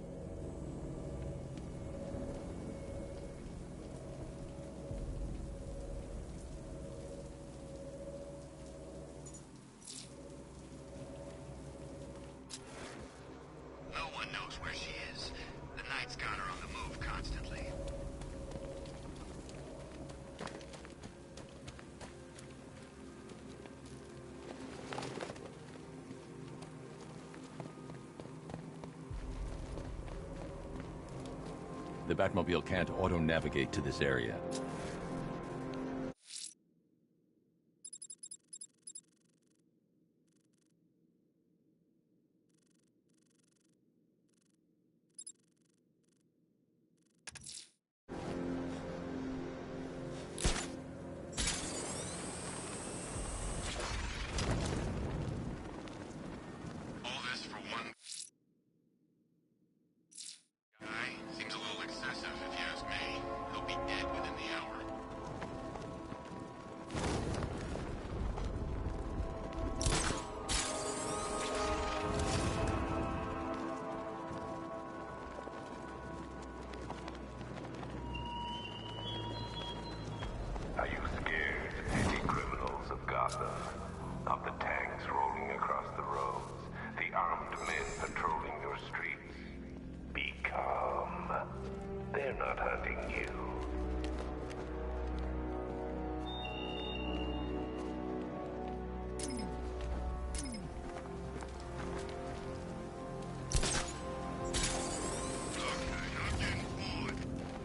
No one knows where she is. The Knight's got her on the move constantly. The Batmobile can't auto-navigate to this area. All this for one guy? Seems a little excessive, if you ask me. He'll be dead within the hour. Are you scared, petty criminals of Gotham? Of the tanks rolling across the roads, the armed men patrolling your streets? Be calm. They're not hunting you.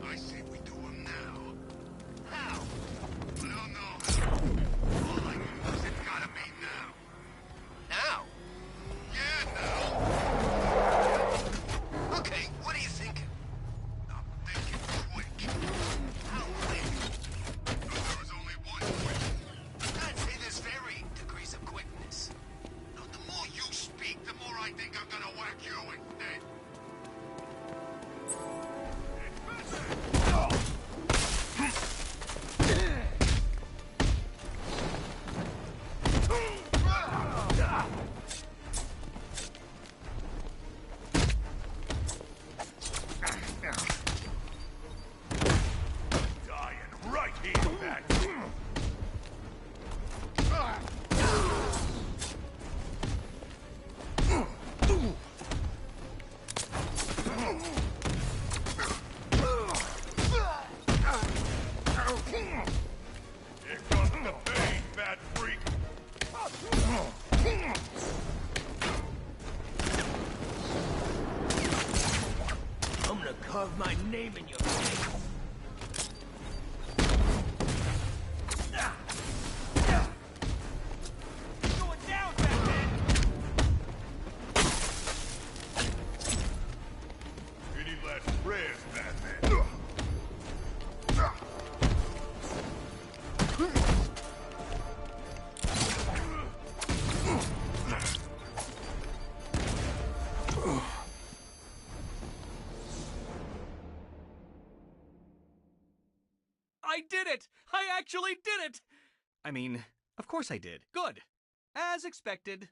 I say we do him now. How? I don't know how. All I know is it gotta be now. Now? Yeah, now. Okay, what are you thinking? I'm thinking quick. He's back. Here comes the pain, fat freak. I'm gonna carve my name in your face. Going down, Batman! Any last prayers, Batman? I did it! I actually did it! I mean, of course I did. Good. As expected.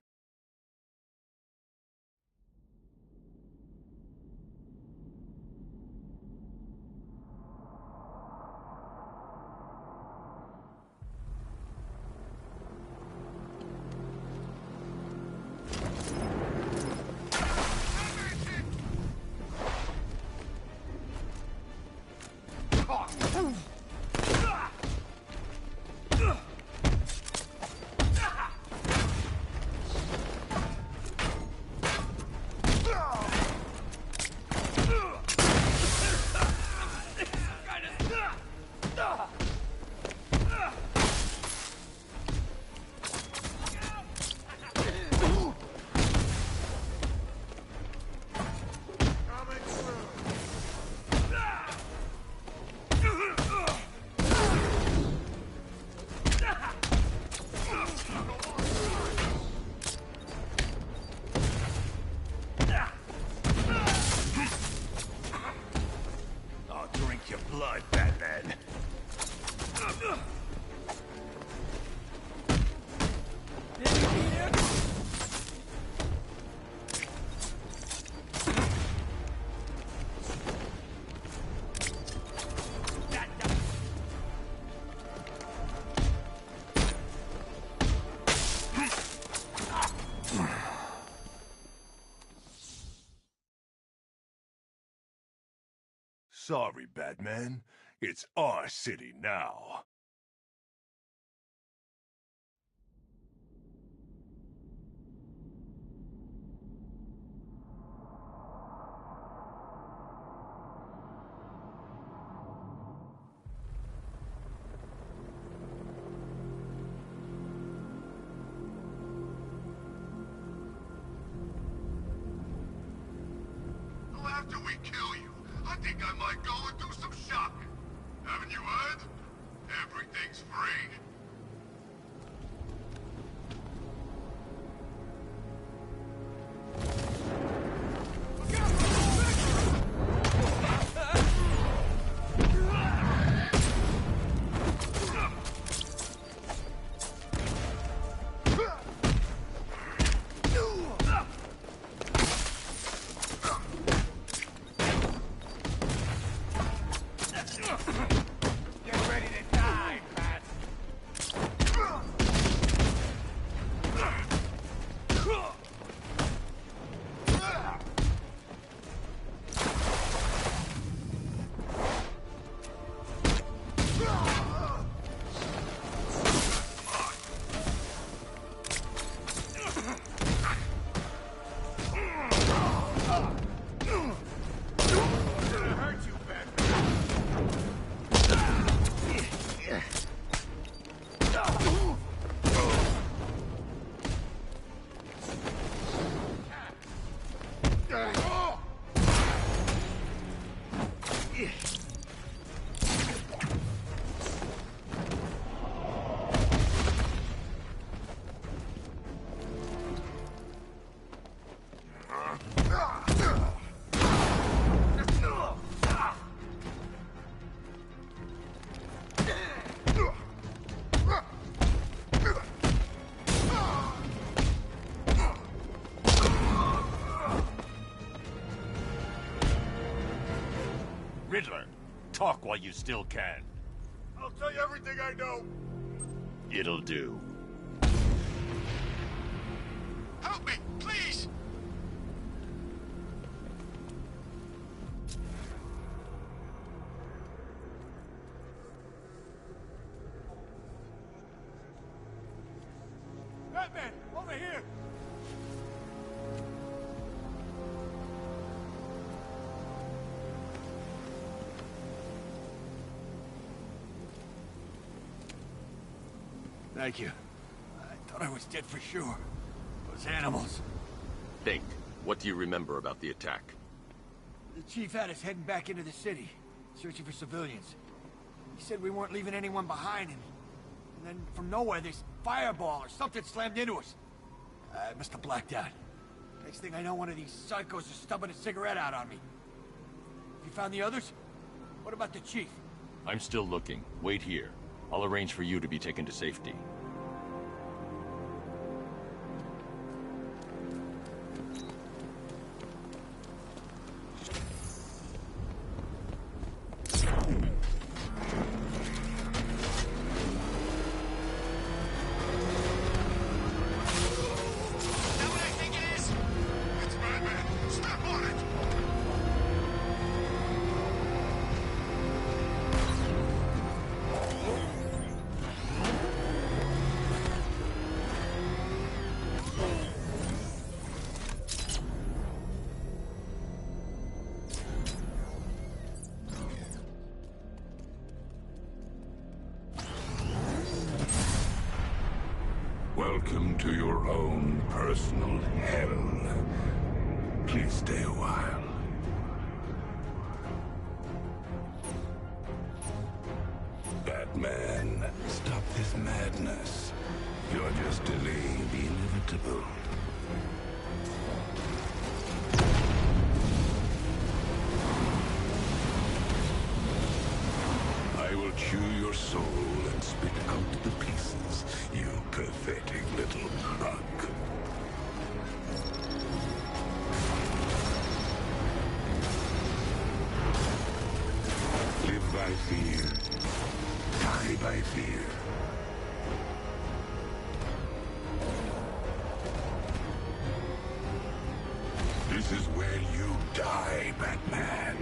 I'll drink your blood, Batman. Sorry, Batman. It's our city now. Well, after we kill you, I think I might go and do some shopping. Haven't you heard? Everything's free. Get ready to die, Bat. Hurt you, Batman. Riddler, talk while you still can. I'll tell you everything I know. It'll do. Help me, please! Batman, over here! Thank you. I thought I was dead for sure. Those animals. Think. What do you remember about the attack? The chief had us heading back into the city, searching for civilians. He said we weren't leaving anyone behind, and then from nowhere this fireball or something slammed into us. I must have blacked out. Next thing I know, one of these psychos is stubbing a cigarette out on me. You found the others? What about the chief? I'm still looking. Wait here. I'll arrange for you to be taken to safety. Welcome to your own personal hell. Please stay a while. Batman, stop this madness. You're just delaying the inevitable. I will chew your soul and spit out the pieces, you pathetic little bug. Live by fear, die by fear. This is where you die, Batman.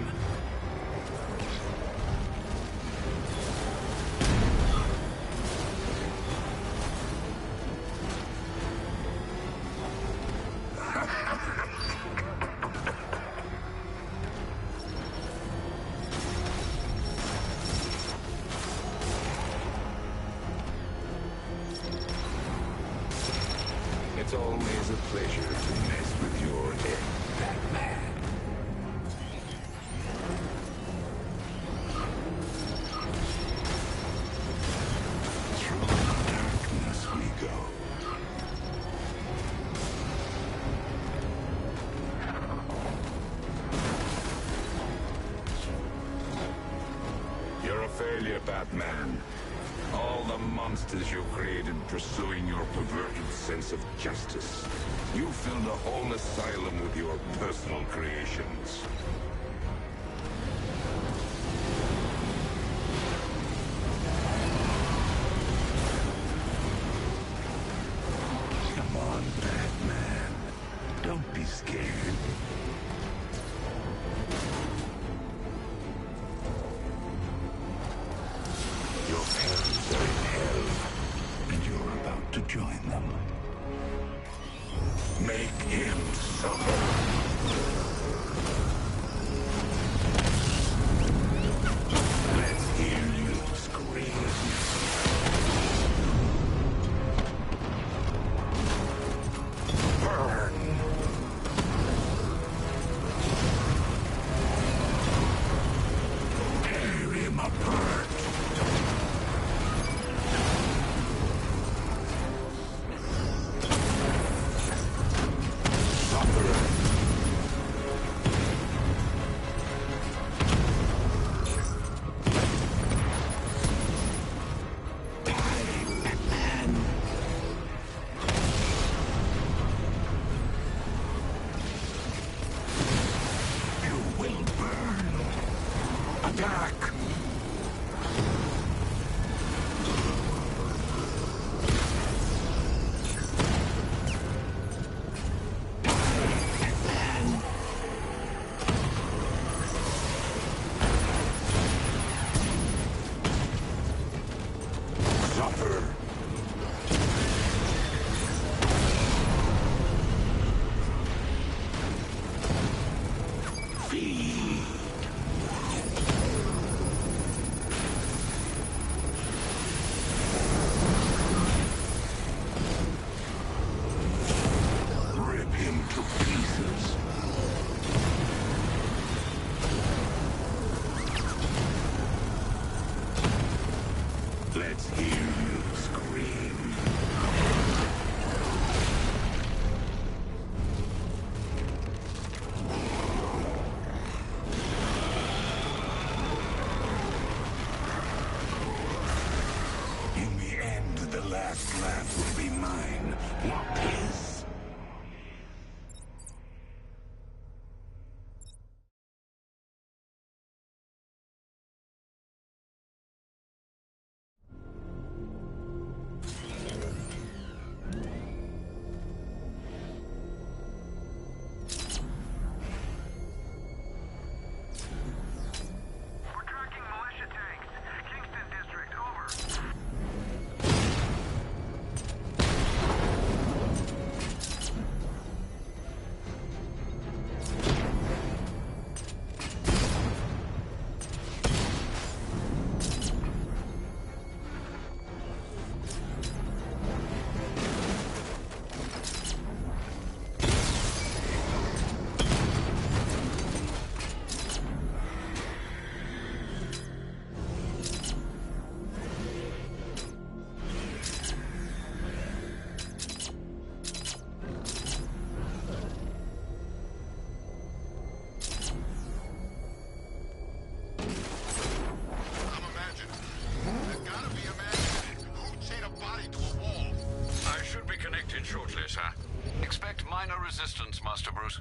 It's always a pleasure to mess with your head, Batman. Through the darkness we go. You're a failure, Batman. All the monsters you created pursuing your perverted sense of justice. You filled a whole asylum with your personal creations. Come on, Batman. Don't be scared. Your parents are in hell, and you're about to join them. Make him suffer. Let's hear you scream. Burn. Tear him apart. Suffer. forever. Rip him to pieces. Let's hear you scream. In the end, the last laugh will be mine, not his. We're tracking militia tanks. Kingston District, over. I should be connected shortly, sir. Expect minor resistance, Master Bruce.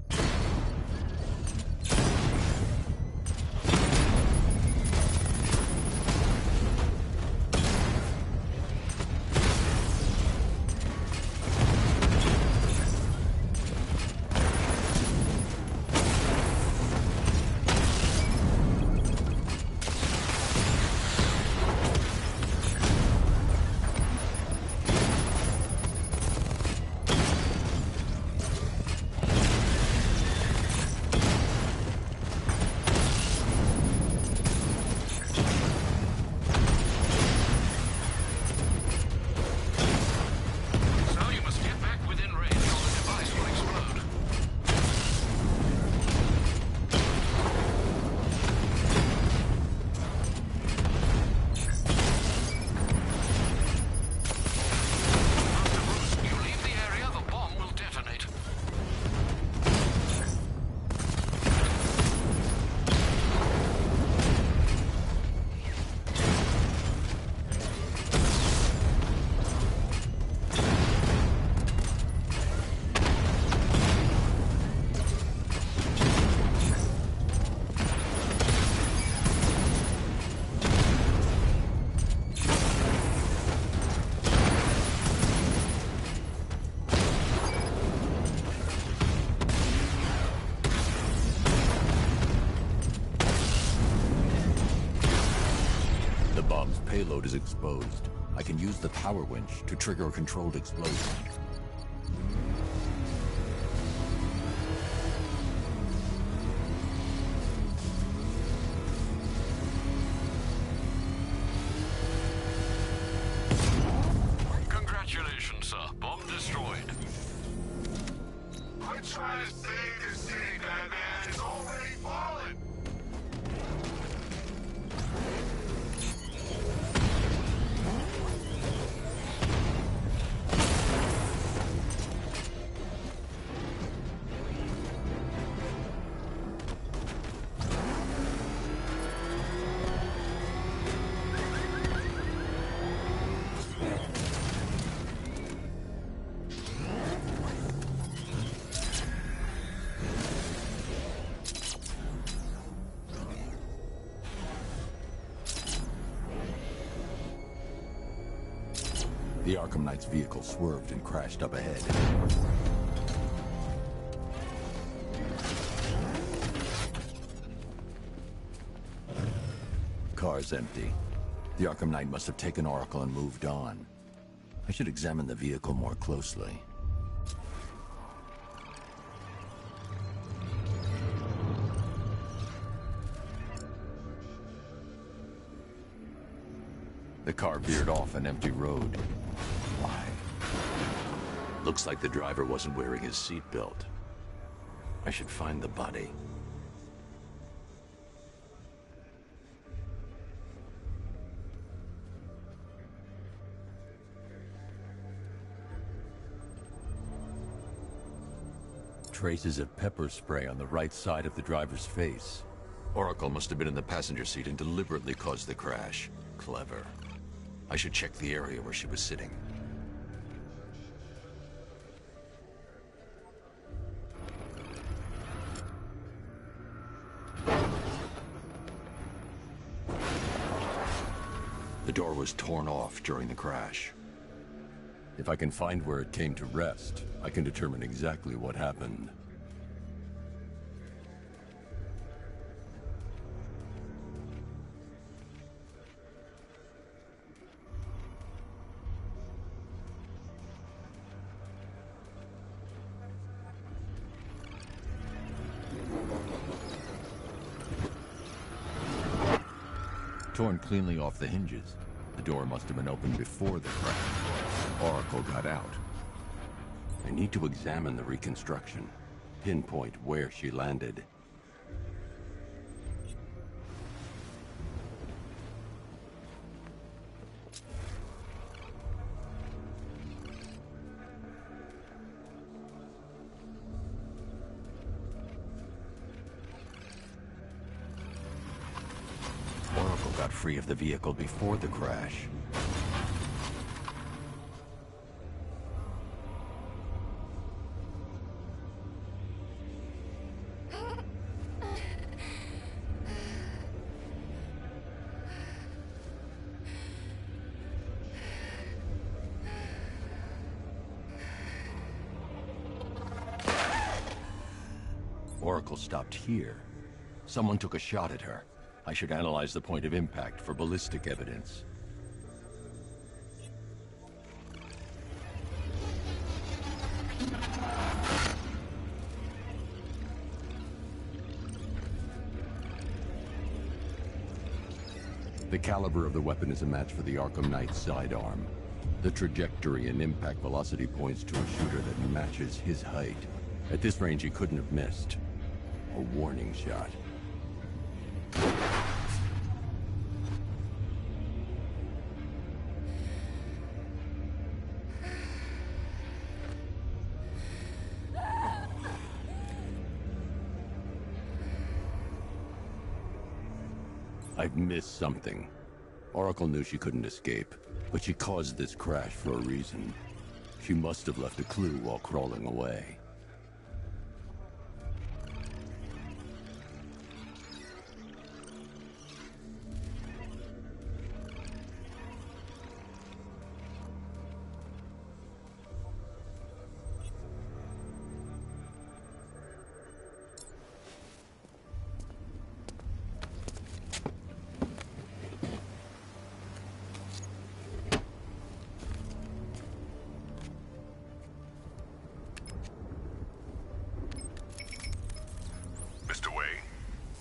So you must get back within range or the device will explode. Master Bruce, you leave the area, the bomb will detonate. The bomb's payload is exposed. I can use the power winch to trigger a controlled explosion. Congratulations, sir. Bomb destroyed. Quit trying to save this city, Batman. It's already fallen. The Arkham Knight's vehicle swerved and crashed up ahead. Car's empty. The Arkham Knight must have taken Oracle and moved on. I should examine the vehicle more closely. The car veered off an empty road. Why? Looks like the driver wasn't wearing his seatbelt. I should find the body. Traces of pepper spray on the right side of the driver's face. Oracle must have been in the passenger seat and deliberately caused the crash. Clever. I should check the area where she was sitting. The door was torn off during the crash. If I can find where it came to rest, I can determine exactly what happened. Torn cleanly off the hinges. The door must have been opened before the crash. Oracle got out. I need to examine the reconstruction, pinpoint where she landed. Oracle got free of the vehicle before the crash. Oracle stopped here. Someone took a shot at her. I should analyze the point of impact for ballistic evidence. The caliber of the weapon is a match for the Arkham Knight's sidearm. The trajectory and impact velocity points to a shooter that matches his height. At this range, he couldn't have missed. A warning shot. I've missed something. Oracle knew she couldn't escape, but she caused this crash for a reason. She must have left a clue while crawling away.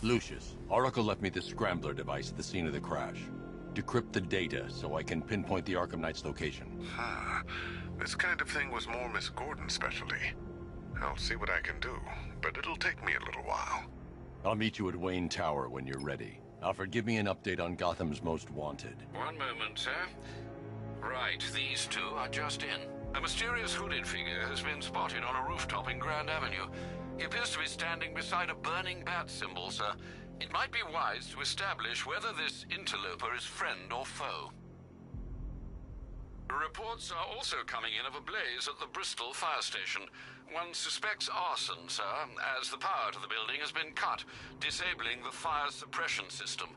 Lucius, Oracle left me the scrambler device at the scene of the crash. Decrypt the data so I can pinpoint the Arkham Knight's location. This kind of thing was more Miss Gordon's specialty. I'll see what I can do, but it'll take me a little while. I'll meet you at Wayne Tower when you're ready. Alfred, give me an update on Gotham's Most Wanted. One moment, sir. Right, these two are just in. A mysterious hooded figure has been spotted on a rooftop in Grand Avenue. He appears to be standing beside a burning bat symbol, sir. It might be wise to establish whether this interloper is friend or foe. Reports are also coming in of a blaze at the Bristol fire station. One suspects arson, sir, as the power to the building has been cut, disabling the fire suppression system.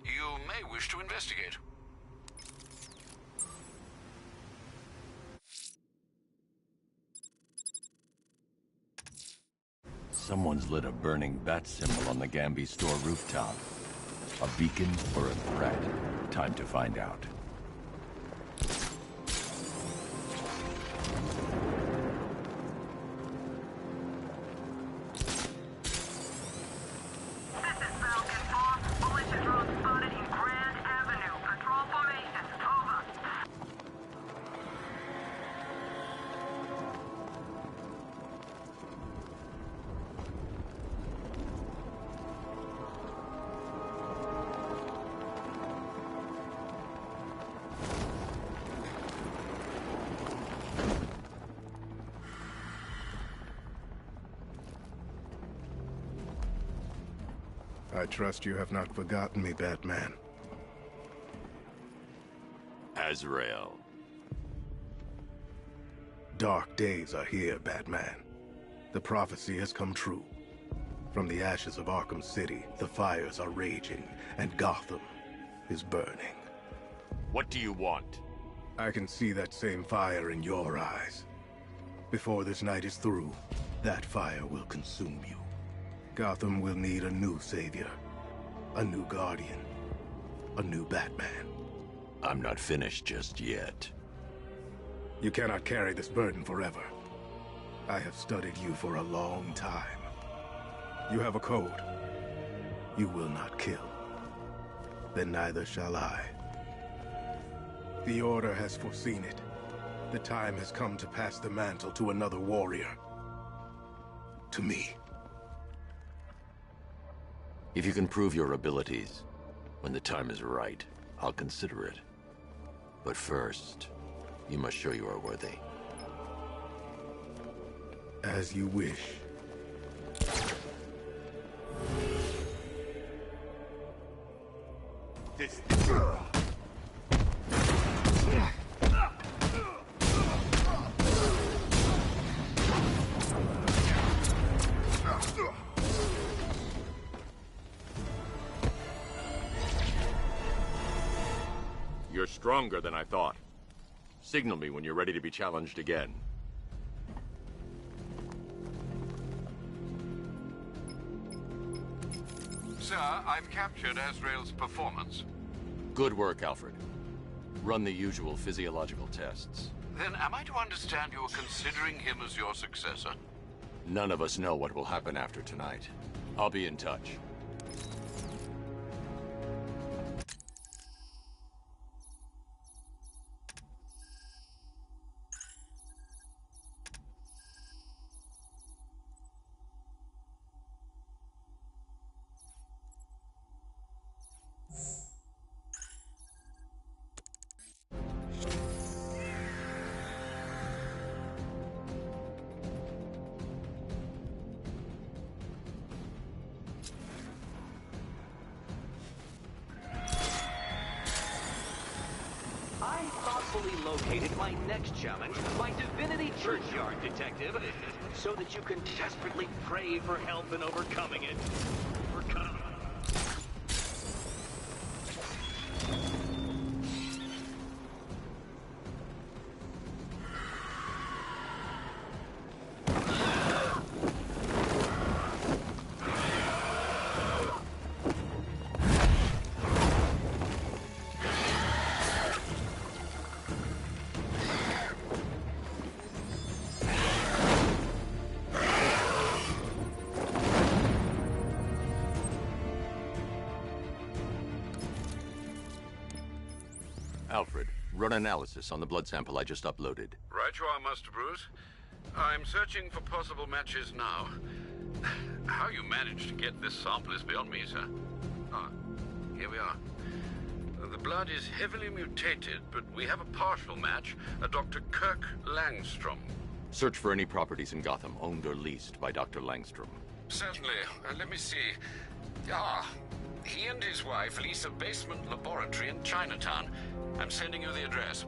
You may wish to investigate. Someone's lit a burning bat symbol on the Gamby store rooftop. A beacon or a threat? Time to find out. I trust you have not forgotten me, Batman. Azrael. Dark days are here, Batman. The prophecy has come true. From the ashes of Arkham City, the fires are raging, and Gotham is burning. What do you want? I can see that same fire in your eyes. Before this night is through, that fire will consume you. Gotham will need a new savior, a new guardian, a new Batman. I'm not finished just yet. You cannot carry this burden forever. I have studied you for a long time. You have a code. You will not kill. Then neither shall I. The Order has foreseen it. The time has come to pass the mantle to another warrior. To me. If you can prove your abilities, when the time is right, I'll consider it. But first, you must show you are worthy. As you wish. This... You're stronger than I thought. Signal me when you're ready to be challenged again. Sir, I've captured Azrael's performance. Good work, Alfred. Run the usual physiological tests. Then am I to understand you're considering him as your successor? None of us know what will happen after tonight. I'll be in touch. Located my next challenge, my Divinity Churchyard, Detective, so that you can desperately pray for help in overcoming it. Alfred, run analysis on the blood sample I just uploaded. Right you are, Master Bruce. I'm searching for possible matches now. How you managed to get this sample is beyond me, sir. Ah, here we are. The blood is heavily mutated, but we have a partial match, a Dr. Kirk Langstrom. Search for any properties in Gotham owned or leased by Dr. Langstrom. Certainly. Let me see. Ah, he and his wife lease a basement laboratory in Chinatown. I'm sending you the address.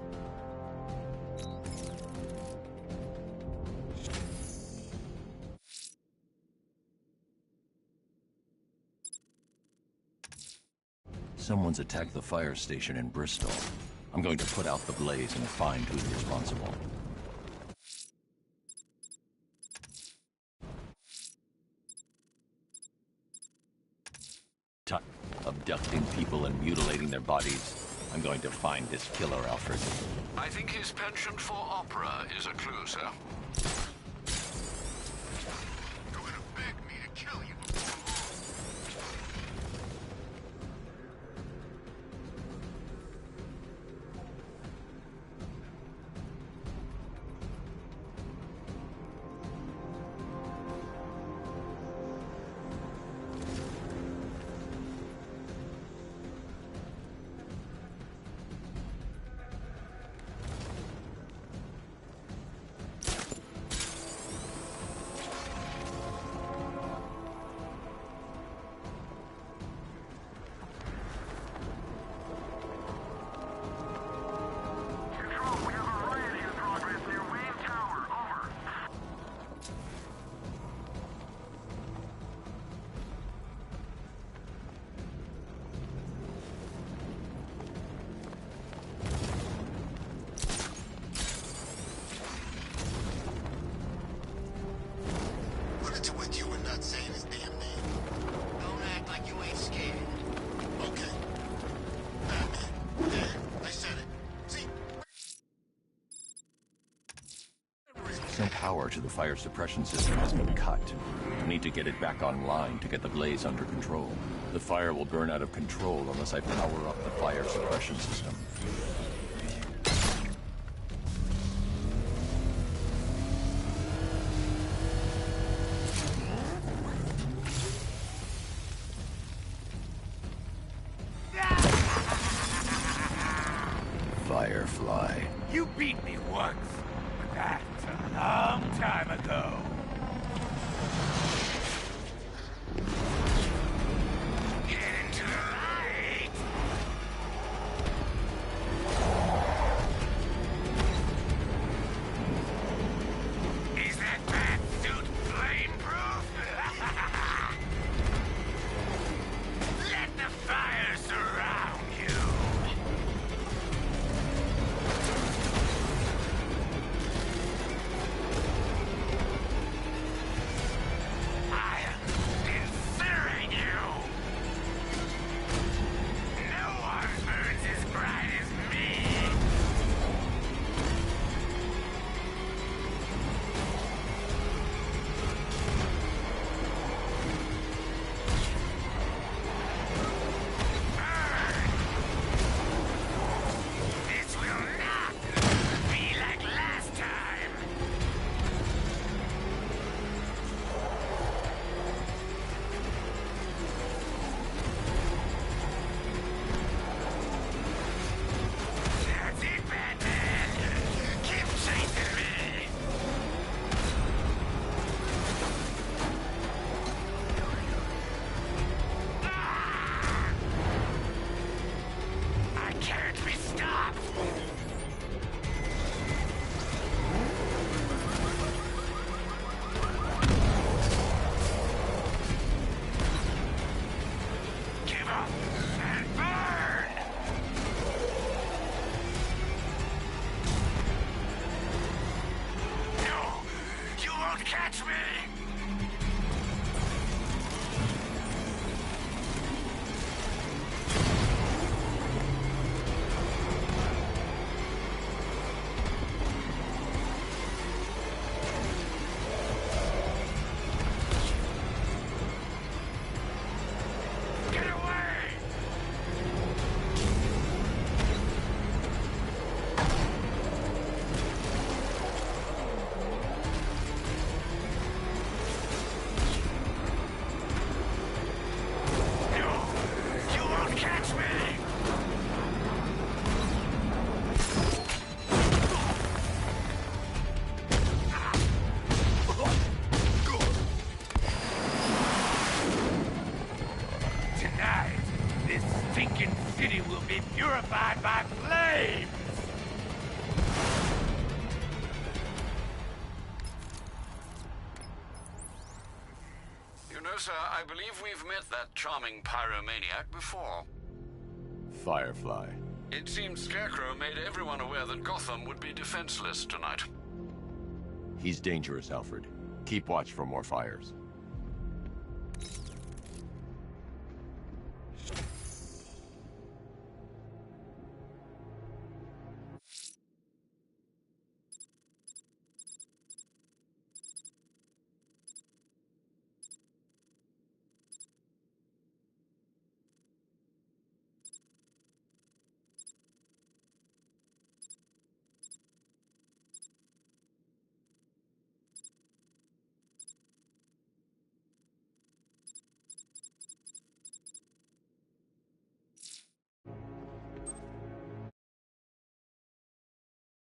Someone's attacked the fire station in Bristol. I'm going to put out the blaze and find who's responsible. abducting people and mutilating their bodies. I'm going to find this killer, Alfred. I think his penchant for opera is a clue, sir. You're gonna beg me to kill you before No power to the fire suppression system has been cut. I need to get it back online to get the blaze under control. The fire will burn out of control unless I power up the fire suppression system. Firefly. You beat me once, but that's a long time ago. Get into the light! Is that bat suit flame-proof? Let the fire surround you! Purified by flames! You know, sir, I believe we've met that charming pyromaniac before. Firefly. It seems Scarecrow made everyone aware that Gotham would be defenseless tonight. He's dangerous, Alfred. Keep watch for more fires.